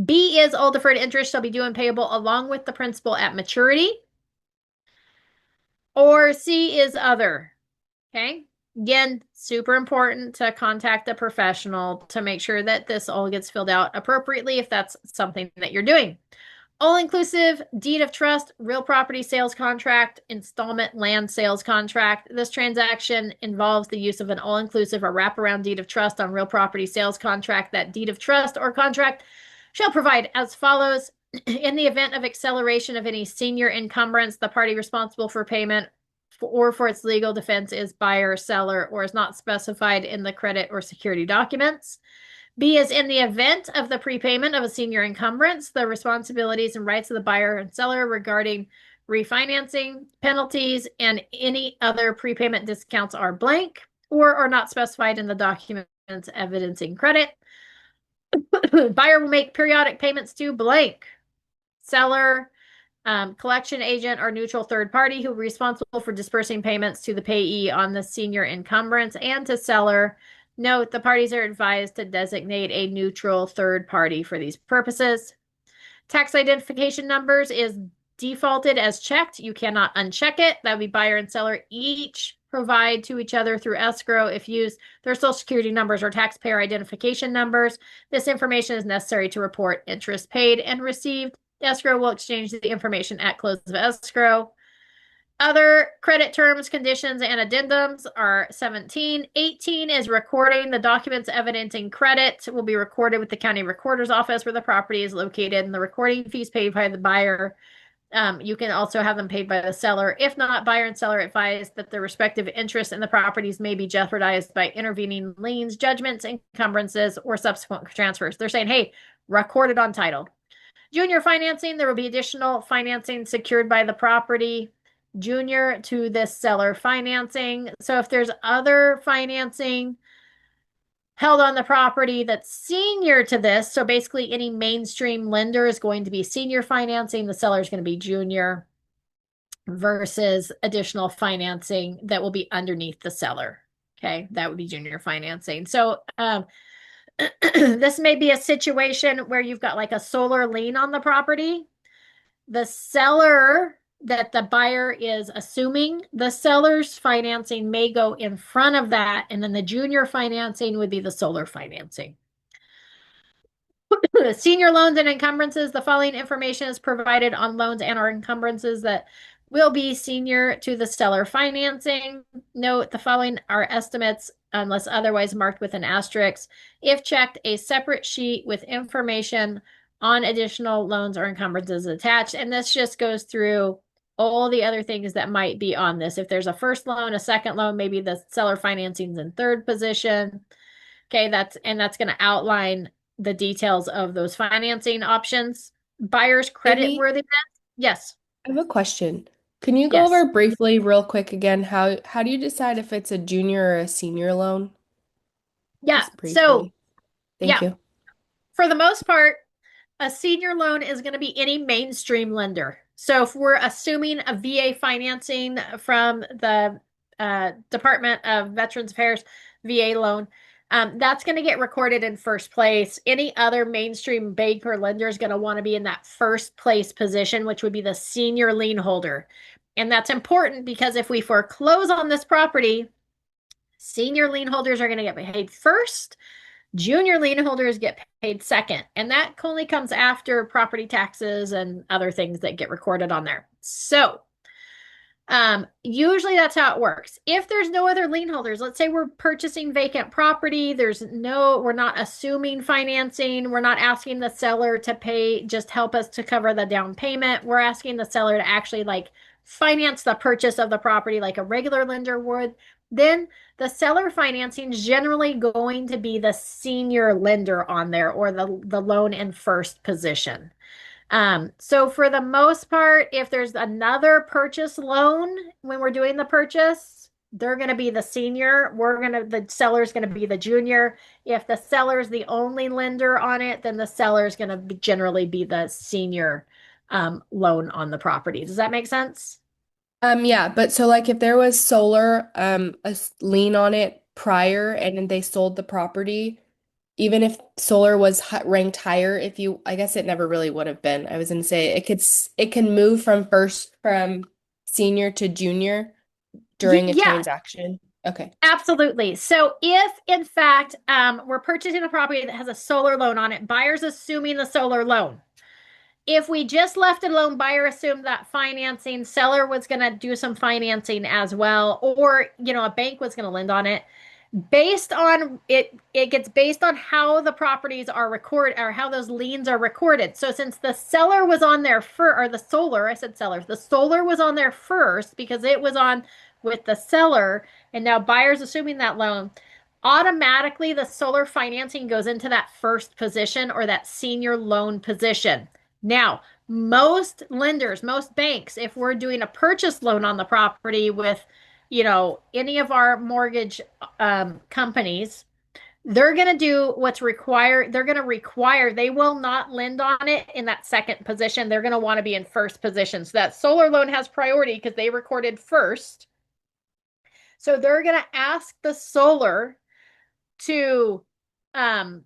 B is all deferred interest shall be due and payable along with the principal at maturity. Or C is other. Okay. Again, super important to contact a professional to make sure that this all gets filled out appropriately if that's something that you're doing. All-inclusive deed of trust, real property sales contract, installment land sales contract. This transaction involves the use of an all-inclusive or wraparound deed of trust on real property sales contract. That deed of trust or contract shall provide as follows. In the event of acceleration of any senior encumbrance, the party responsible for payment or for its legal defense is buyer, seller, or is not specified in the credit or security documents. B is in the event of the prepayment of a senior encumbrance, the responsibilities and rights of the buyer and seller regarding refinancing, penalties, and any other prepayment discounts are blank or are not specified in the documents evidencing credit. Buyer will make periodic payments to blank. Seller, collection agent, or neutral third party who will be responsible for dispersing payments to the payee on the senior encumbrance and to seller. Note, the parties are advised to designate a neutral third party for these purposes. Tax identification numbers is defaulted as checked. You cannot uncheck it. That would be buyer and seller each provide to each other through escrow if used their social security numbers or taxpayer identification numbers. This information is necessary to report interest paid and received. Escrow will exchange the information at close of escrow. Other credit terms, conditions, and addendums are 17. 18 is recording. The documents evidencing credit will be recorded with the county recorder's office where the property is located, and the recording fees paid by the buyer. You can also have them paid by the seller. If not, buyer and seller advise that their respective interests in the properties may be jeopardized by intervening liens, judgments, encumbrances, or subsequent transfers. They're saying, hey, record it on title. Junior financing, there will be additional financing secured by the property junior to this seller financing. So if there's other financing held on the property that's senior to this, so basically any mainstream lender is going to be senior financing, the seller is going to be junior versus additional financing that will be underneath the seller. Okay, that would be junior financing. So this may be a situation where you've got like a solar lien on the property. The seller that the buyer is assuming, the seller's financing may go in front of that, and then the junior financing would be the solar financing. Senior loans and encumbrances. The following information is provided on loans and or encumbrances that will be senior to the seller financing. Note the following are estimates unless otherwise marked with an asterisk. If checked, a separate sheet with information on additional loans or encumbrances attached. And this just goes through all the other things that might be on this. If there's a first loan, a second loan, maybe the seller financing's in third position. Okay, that's going to outline the details of those financing options. Buyer's credit Amy, worthiness. Yes. I have a question. Can you go Yes. over briefly, real quick again, how do you decide if it's a junior or a senior loan? Yeah. Just So, briefly. Thank yeah, you. for the most part, a senior loan is going to be any mainstream lender. So if we're assuming a VA financing from the Department of Veterans Affairs VA loan, that's going to get recorded in first place. Any other mainstream bank or lender is going to want to be in that first place position, which would be the senior lien holder. And that's important because if we foreclose on this property, senior lien holders are going to get paid first. Junior lien holders get paid second, and that only comes after property taxes and other things that get recorded on there. So, usually that's how it works. If there's no other lien holders, let's say we're purchasing vacant property, we're not assuming financing, we're not asking the seller to pay, just help us to cover the down payment. We're asking the seller to actually like finance the purchase of the property like a regular lender would. Then the seller financing is generally going to be the senior lender on there or the loan in first position. So for the most part, if there's another purchase loan when we're doing the purchase, they're going to be the senior. The seller's going to be the junior. If the seller's the only lender on it, then the seller's going to generally be the senior loan on the property. Does that make sense? Yeah, but so like if there was solar, lien on it prior and then they sold the property, even if solar was ranked higher, if you, I guess it never really would have been. I was gonna say it can move from senior to junior during a Yeah, transaction. Okay. absolutely. So if in fact we're purchasing a property that has a solar loan on it, buyer's assuming the solar loan. If we just left it alone, buyer assumed that financing, seller was going to do some financing as well, or, a bank was going to lend on it. Based on it gets based on how the properties are recorded or how those liens are recorded. So since the seller was on there first, or the solar, I said seller, the solar was on there first because it was on with the seller, and now buyer's assuming that loan, automatically the solar financing goes into that first position or that senior loan position. Now, most lenders, most banks, if we're doing a purchase loan on the property with, any of our mortgage companies, they're going to do what's required. They're going to require, they will not lend on it in that second position. They're going to want to be in first position. So that solar loan has priority because they recorded first. So they're going to ask the solar to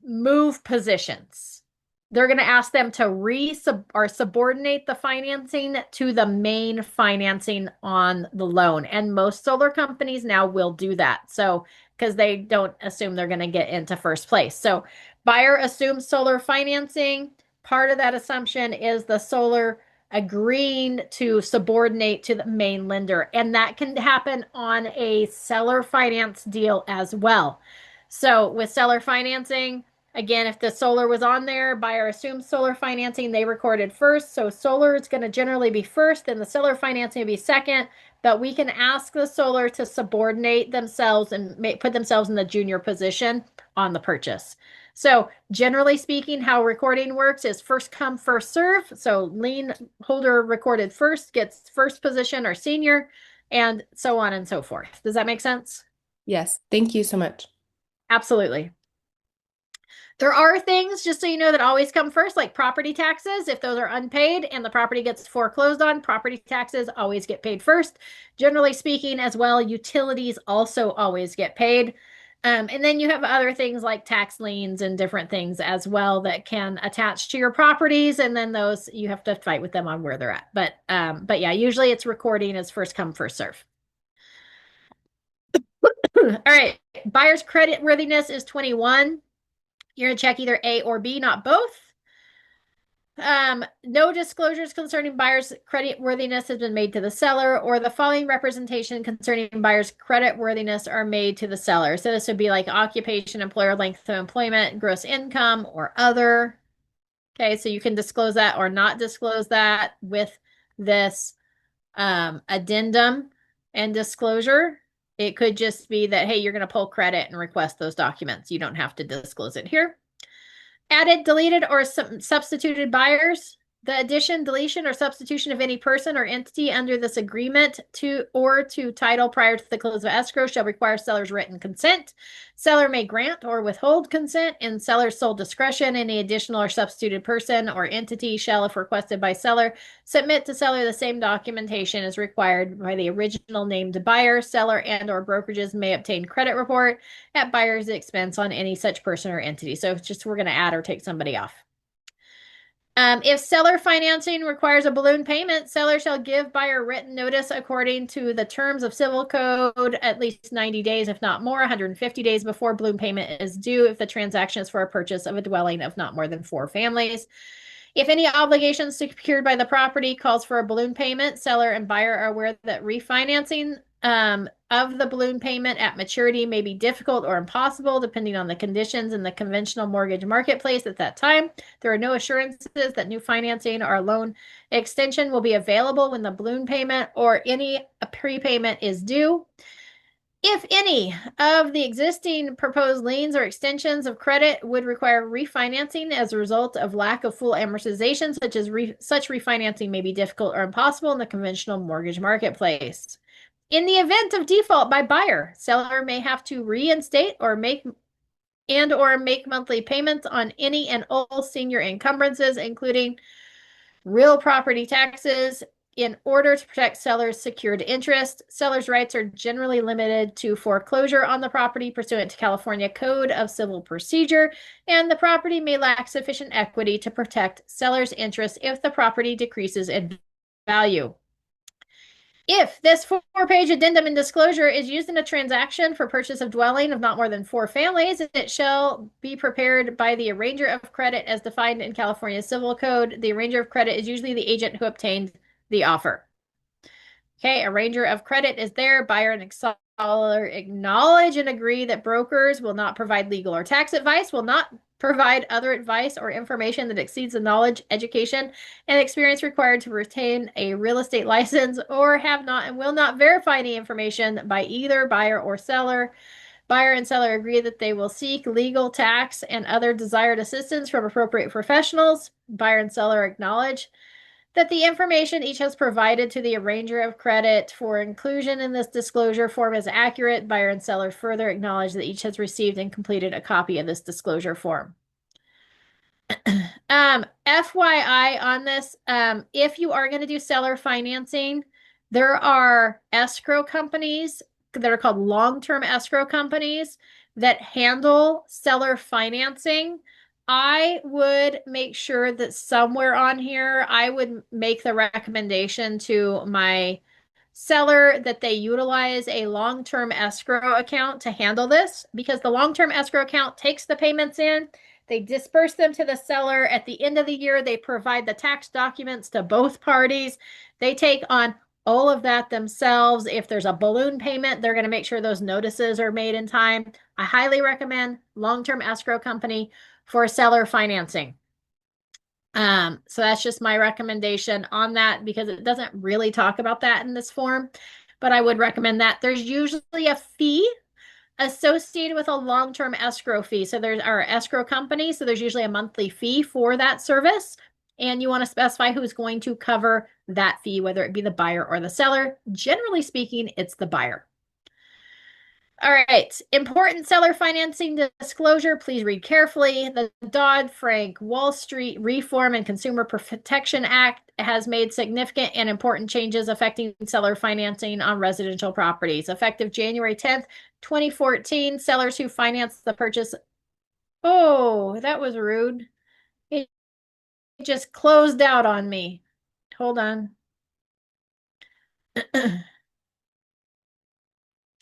move positions. They're going to ask them to subordinate the financing to the main financing on the loan. And most solar companies now will do that. So, because they don't assume they're going to get into first place. So, buyer assumes solar financing. Part of that assumption is the solar agreeing to subordinate to the main lender. And that can happen on a seller finance deal as well. So with seller financing, again, if the solar was on there, buyer assumes solar financing, they recorded first. So solar is going to generally be first, and the seller financing will be second. But we can ask the solar to subordinate themselves and put themselves in the junior position on the purchase. So generally speaking, how recording works is first come, first serve. So lien holder recorded first gets first position or senior, and so on and so forth. Does that make sense? Yes. Thank you so much. Absolutely. There are things, just so you know, that always come first, like property taxes. If those are unpaid and the property gets foreclosed on, property taxes always get paid first. Generally speaking, as well, utilities also always get paid. And then you have other things like tax liens and different things as well that can attach to your properties, and then those you have to fight with them on where they're at. But yeah, usually it's recording as first come, first serve. All right, buyer's credit worthiness is 21. You're going to check either A or B, not both. No disclosures concerning buyer's credit worthiness has been made to the seller, or the following representation concerning buyer's credit worthiness are made to the seller. So this would be like occupation, employer, length of employment, gross income, or other. Okay, so you can disclose that or not disclose that with this addendum and disclosure. It could just be that, hey, you're going to pull credit and request those documents. You don't have to disclose it here. Added, deleted, or substituted buyers. The addition, deletion, or substitution of any person or entity under this agreement to title prior to the close of escrow shall require seller's written consent. Seller may grant or withhold consent in seller's sole discretion. Any additional or substituted person or entity shall, if requested by seller, submit to seller the same documentation as required by the original named buyer. Seller and or brokerages may obtain credit report at buyer's expense on any such person or entity. So it's just we're going to add or take somebody off. If seller financing requires a balloon payment, seller shall give buyer written notice according to the terms of civil code at least 90 days, if not more, 150 days before balloon payment is due if the transaction is for a purchase of a dwelling of not more than 4 families. If any obligations secured by the property calls for a balloon payment, seller and buyer are aware that refinancing of the balloon payment at maturity may be difficult or impossible depending on the conditions in the conventional mortgage marketplace at that time. There are no assurances that new financing or loan extension will be available when the balloon payment or any prepayment is due. If any of the existing proposed liens or extensions of credit would require refinancing as a result of lack of full amortization, such refinancing may be difficult or impossible in the conventional mortgage marketplace. In the event of default by buyer, seller may have to reinstate or make monthly payments on any and all senior encumbrances, including real property taxes, in order to protect seller's secured interest. Seller's rights are generally limited to foreclosure on the property pursuant to California Code of Civil Procedure, and the property may lack sufficient equity to protect seller's interest if the property decreases in value. If this 4-page addendum and disclosure is used in a transaction for purchase of dwelling of not more than 4 families, it shall be prepared by the arranger of credit as defined in California Civil Code. The arranger of credit is usually the agent who obtained the offer. Okay, arranger of credit is there. Buyer and seller acknowledge and agree that brokers will not provide legal or tax advice, will not provide other advice or information that exceeds the knowledge, education, and experience required to retain a real estate license, or have not and will not verify any information by either buyer or seller. Buyer and seller agree that they will seek legal, tax, and other desired assistance from appropriate professionals. Buyer and seller acknowledge that the information each has provided to the arranger of credit for inclusion in this disclosure form is accurate. Buyer and seller further acknowledge that each has received and completed a copy of this disclosure form. FYI on this, if you are going to do seller financing, there are escrow companies that are called long-term escrow companies that handle seller financing. I would make sure that somewhere on here, I would make the recommendation to my seller that they utilize a long-term escrow account to handle this, because the long-term escrow account takes the payments in, they disperse them to the seller. At the end of the year, they provide the tax documents to both parties. They take on all of that themselves. If there's a balloon payment, they're going to make sure those notices are made in time. I highly recommend long-term escrow company for seller financing. So that's just my recommendation on that, because it doesn't really talk about that in this form, but I would recommend that. There's usually a fee associated with a long-term escrow fee. So there's our escrow company. So there's usually a monthly fee for that service. And you want to specify who's going to cover that fee, whether it be the buyer or the seller. Generally speaking, it's the buyer. All right, important seller financing disclosure. Please read carefully. The Dodd-Frank Wall Street Reform and Consumer Protection Act has made significant and important changes affecting seller financing on residential properties. Effective January 10th, 2014, sellers who finance the purchase. Oh, that was rude. It just closed out on me. Hold on.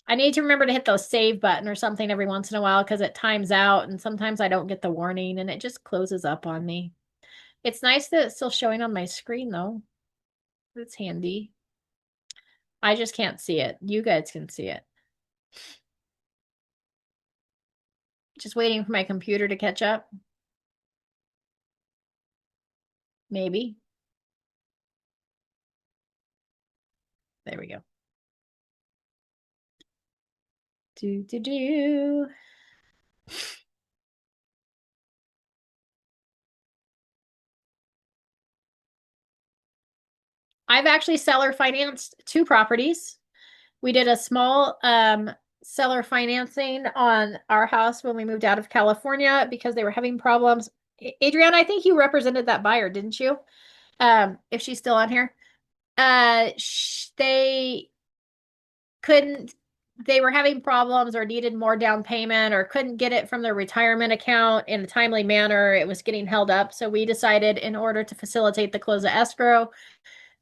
I need to remember to hit the save button or something every once in a while, because it times out and sometimes I don't get the warning and it just closes up on me. It's nice that it's still showing on my screen though. It's handy. I just can't see it. You guys can see it. Just waiting for my computer to catch up. Maybe. There we go. Do, do, do. I've actually seller financed 2 properties. We did a small seller financing on our house when we moved out of California because they were having problems. Adrienne, I think you represented that buyer, didn't you? If she's still on here. They couldn't, they were having problems or needed more down payment or couldn't get it from their retirement account in a timely manner. It was getting held up. So we decided in order to facilitate the close of escrow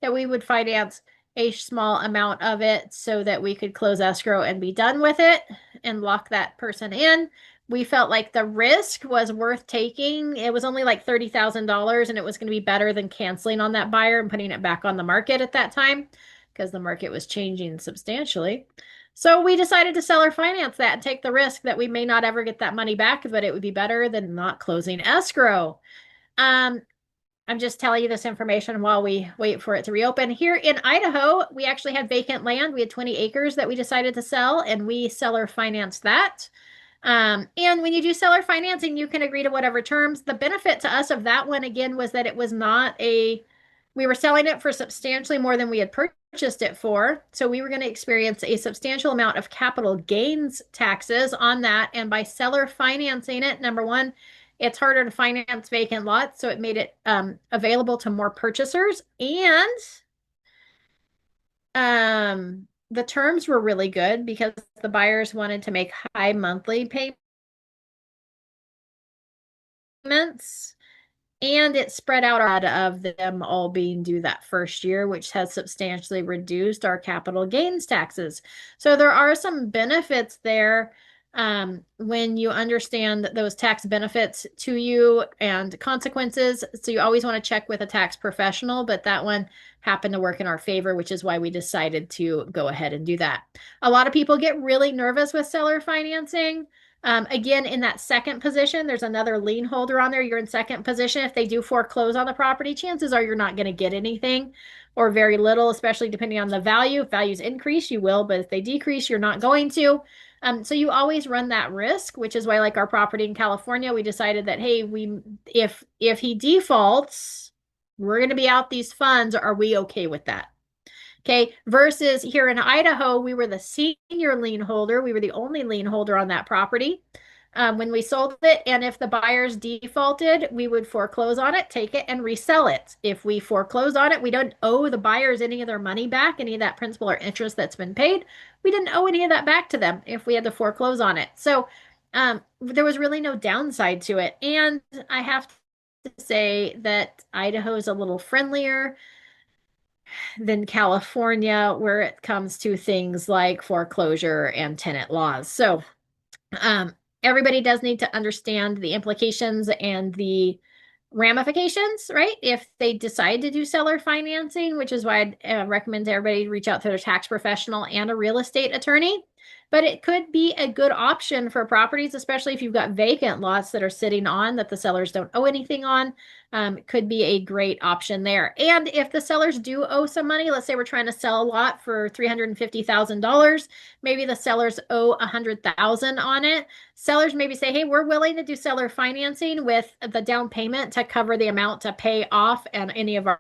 that we would finance a small amount of it so that we could close escrow and be done with it and lock that person in. We felt like the risk was worth taking. It was only like $30,000 and it was going to be better than canceling on that buyer and putting it back on the market at that time because the market was changing substantially. So we decided to seller finance that and take the risk that we may not ever get that money back, but it would be better than not closing escrow. Um, I'm just telling you this information while we wait for it to reopen. Here in Idaho, we actually had vacant land. We had 20 acres that we decided to sell, and we seller financed that. And when you do seller financing, you can agree to whatever terms. The benefit to us of that one, again, was that it was not we were selling it for substantially more than we had purchased it for. So we were going to experience a substantial amount of capital gains taxes on that. And by seller financing it, number one, it's harder to finance vacant lots, so it made it available to more purchasers. And the terms were really good because the buyers wanted to make high monthly payments. And it spread out of them all being due that first year, which has substantially reduced our capital gains taxes. So there are some benefits there when you understand those tax benefits to you and consequences. So you always want to check with a tax professional, but that one happened to work in our favor, which is why we decided to go ahead and do that. A lot of people get really nervous with seller financing. Again, in that second position, there's another lien holder on there. You're in second position. If they do foreclose on the property, chances are you're not going to get anything or very little, especially depending on the value. If values increase, you will, but if they decrease, you're not going to. So you always run that risk, which is why, like our property in California, we decided that, hey, if he defaults, we're going to be out these funds. Are we okay with that? Okay, versus here in Idaho, we were the senior lien holder. We were the only lien holder on that property when we sold it. And if the buyers defaulted, we would foreclose on it, take it, and resell it. If we foreclose on it, we don't owe the buyers any of their money back, any of that principal or interest that's been paid. We didn't owe any of that back to them if we had to foreclose on it. So there was really no downside to it. And I have to say that Idaho is a little friendlier than California where it comes to things like foreclosure and tenant laws. So everybody does need to understand the implications and the ramifications, right? If they decide to do seller financing, which is why I'd recommend everybody reach out to their tax professional and a real estate attorney. But it could be a good option for properties, especially if you've got vacant lots that are sitting on that the sellers don't owe anything on. It could be a great option there. And if the sellers do owe some money, let's say we're trying to sell a lot for $350,000, maybe the sellers owe $100,000 on it. Sellers maybe say, hey, we're willing to do seller financing with the down payment to cover the amount to pay off and any of our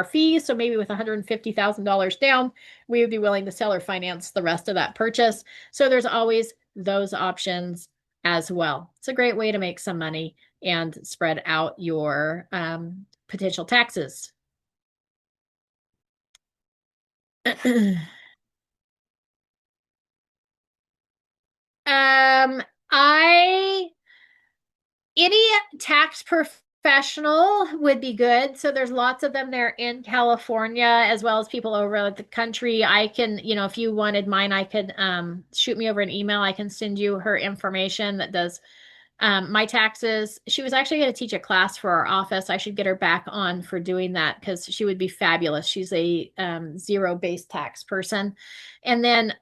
fees. So maybe with $150,000 down, we would be willing to seller finance the rest of that purchase. So there's always those options as well. It's a great way to make some money and spread out your potential taxes. I any tax professional would be good. So there's lots of them there in California, as well as people over the country. I can, if you wanted mine, I could shoot me over an email. I can send you her information that does My taxes, she was actually going to teach a class for our office. I should get her back on for doing that because she would be fabulous. She's a zero-based tax person. And then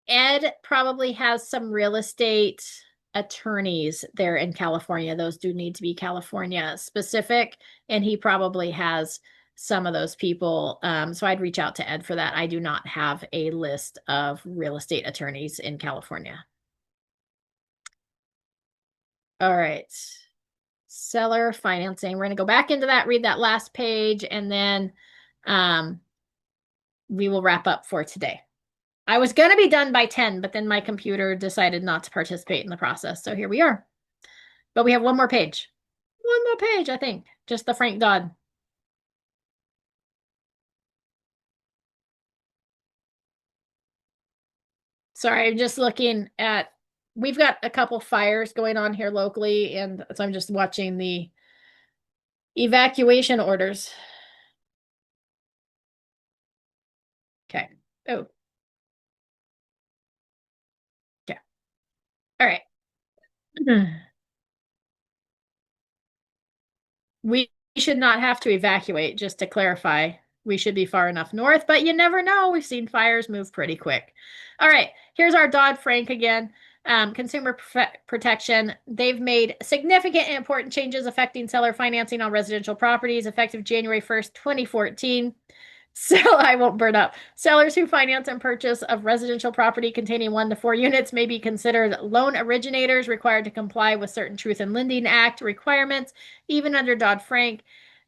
Ed probably has some real estate attorneys there in California. Those do need to be California specific, and he probably has some of those people. So I'd reach out to Ed for that. I do not have a list of real estate attorneys in California. All right. Seller financing. We're going to go back into that, read that last page, and then we will wrap up for today. I was going to be done by 10, but then my computer decided not to participate in the process. So here we are. But we have one more page. One more page, I think. Just the Frank Dodd. Sorry, I'm just looking at, we've got a couple fires going on here locally, and so I'm just watching the evacuation orders. Okay. Oh, okay. All right. We should not have to evacuate, just to clarify. We should be far enough north, but you never know. We've seen fires move pretty quick. All right, here's our Dodd-Frank again. Consumer protection. They've made significant and important changes affecting seller financing on residential properties effective January 1st, 2014. So I won't burn up. Sellers who finance and purchase of residential property containing 1 to 4 units may be considered loan originators required to comply with certain Truth in Lending Act requirements, even under Dodd-Frank.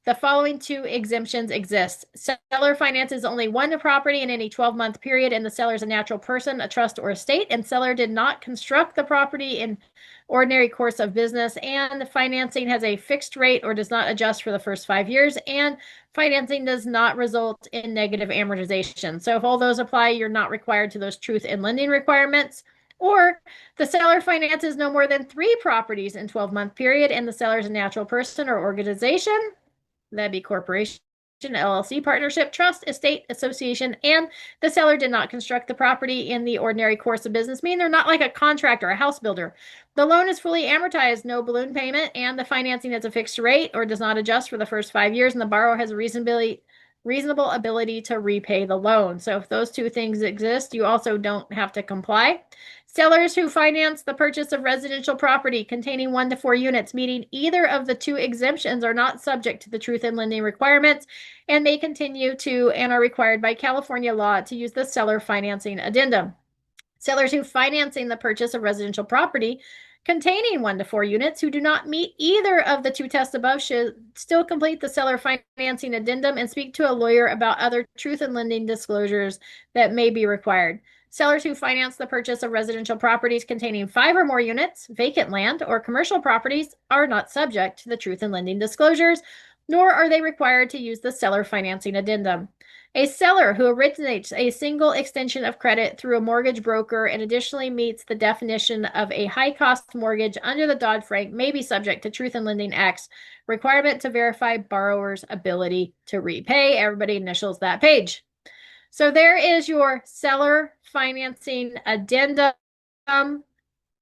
The following 2 exemptions exist. Seller finances only 1 property in any 12-month period, and the seller is a natural person, a trust, or estate, and seller did not construct the property in ordinary course of business, and the financing has a fixed rate or does not adjust for the first 5 years, and financing does not result in negative amortization. So if all those apply, you're not required to those truth in lending requirements. Or the seller finances no more than 3 properties in 12-month period, and the seller is a natural person or organization. That'd be corporation, LLC, partnership, trust, estate, association, and the seller did not construct the property in the ordinary course of business, meaning they're not like a contractor, a house builder. The loan is fully amortized, no balloon payment, and the financing is a fixed rate or does not adjust for the first 5 years, and the borrower has a reasonable ability to repay the loan. So if those 2 things exist, you also don't have to comply. Sellers who finance the purchase of residential property containing 1 to 4 units, meeting either of the 2 exemptions, are not subject to the truth in lending requirements and may continue to and are required by California law to use the seller financing addendum. Sellers who financing the purchase of residential property containing 1 to 4 units who do not meet either of the 2 tests above should still complete the seller financing addendum and speak to a lawyer about other truth in lending disclosures that may be required. Sellers who finance the purchase of residential properties containing 5 or more units, vacant land, or commercial properties are not subject to the truth in lending disclosures, nor are they required to use the seller financing addendum. A seller who originates a single extension of credit through a mortgage broker and additionally meets the definition of a high-cost mortgage under the Dodd-Frank may be subject to Truth in Lending Act's requirement to verify borrower's ability to repay. Everybody initials that page. So there is your seller financing addendum.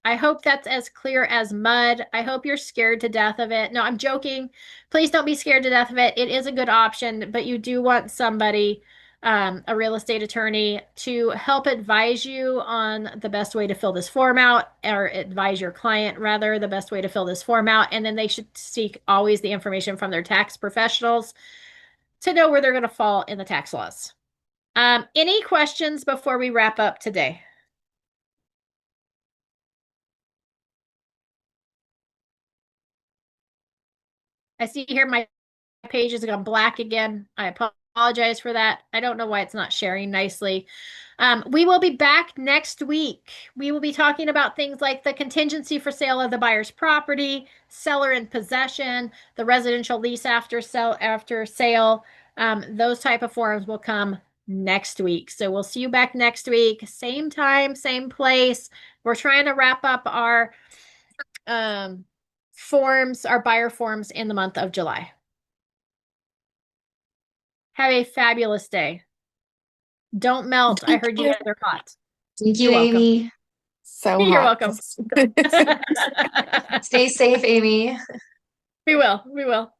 I hope that's as clear as mud. I hope you're scared to death of it. No, I'm joking. Please don't be scared to death of it. It is a good option, but you do want somebody, a real estate attorney, to help advise you on the best way to fill this form out, or advise your client, rather, the best way to fill this form out. And then they should seek always the information from their tax professionals to know where they're going to fall in the tax laws. Any questions before we wrap up today? I see here my page has gone black again. I apologize for that. I don't know why it's not sharing nicely. We will be back next week. We will be talking about things like the contingency for sale of the buyer's property, seller in possession, the residential lease after sale. Those type of forms will come next week. So we'll see you back next week. Same time, same place. We're trying to wrap up our forms, our buyer forms in the month of July. Have a fabulous day. Don't melt. I heard you guys are hot. Thank you, You're welcome. Amy. so You're hot. welcome. Stay safe, Amy. We will. We will.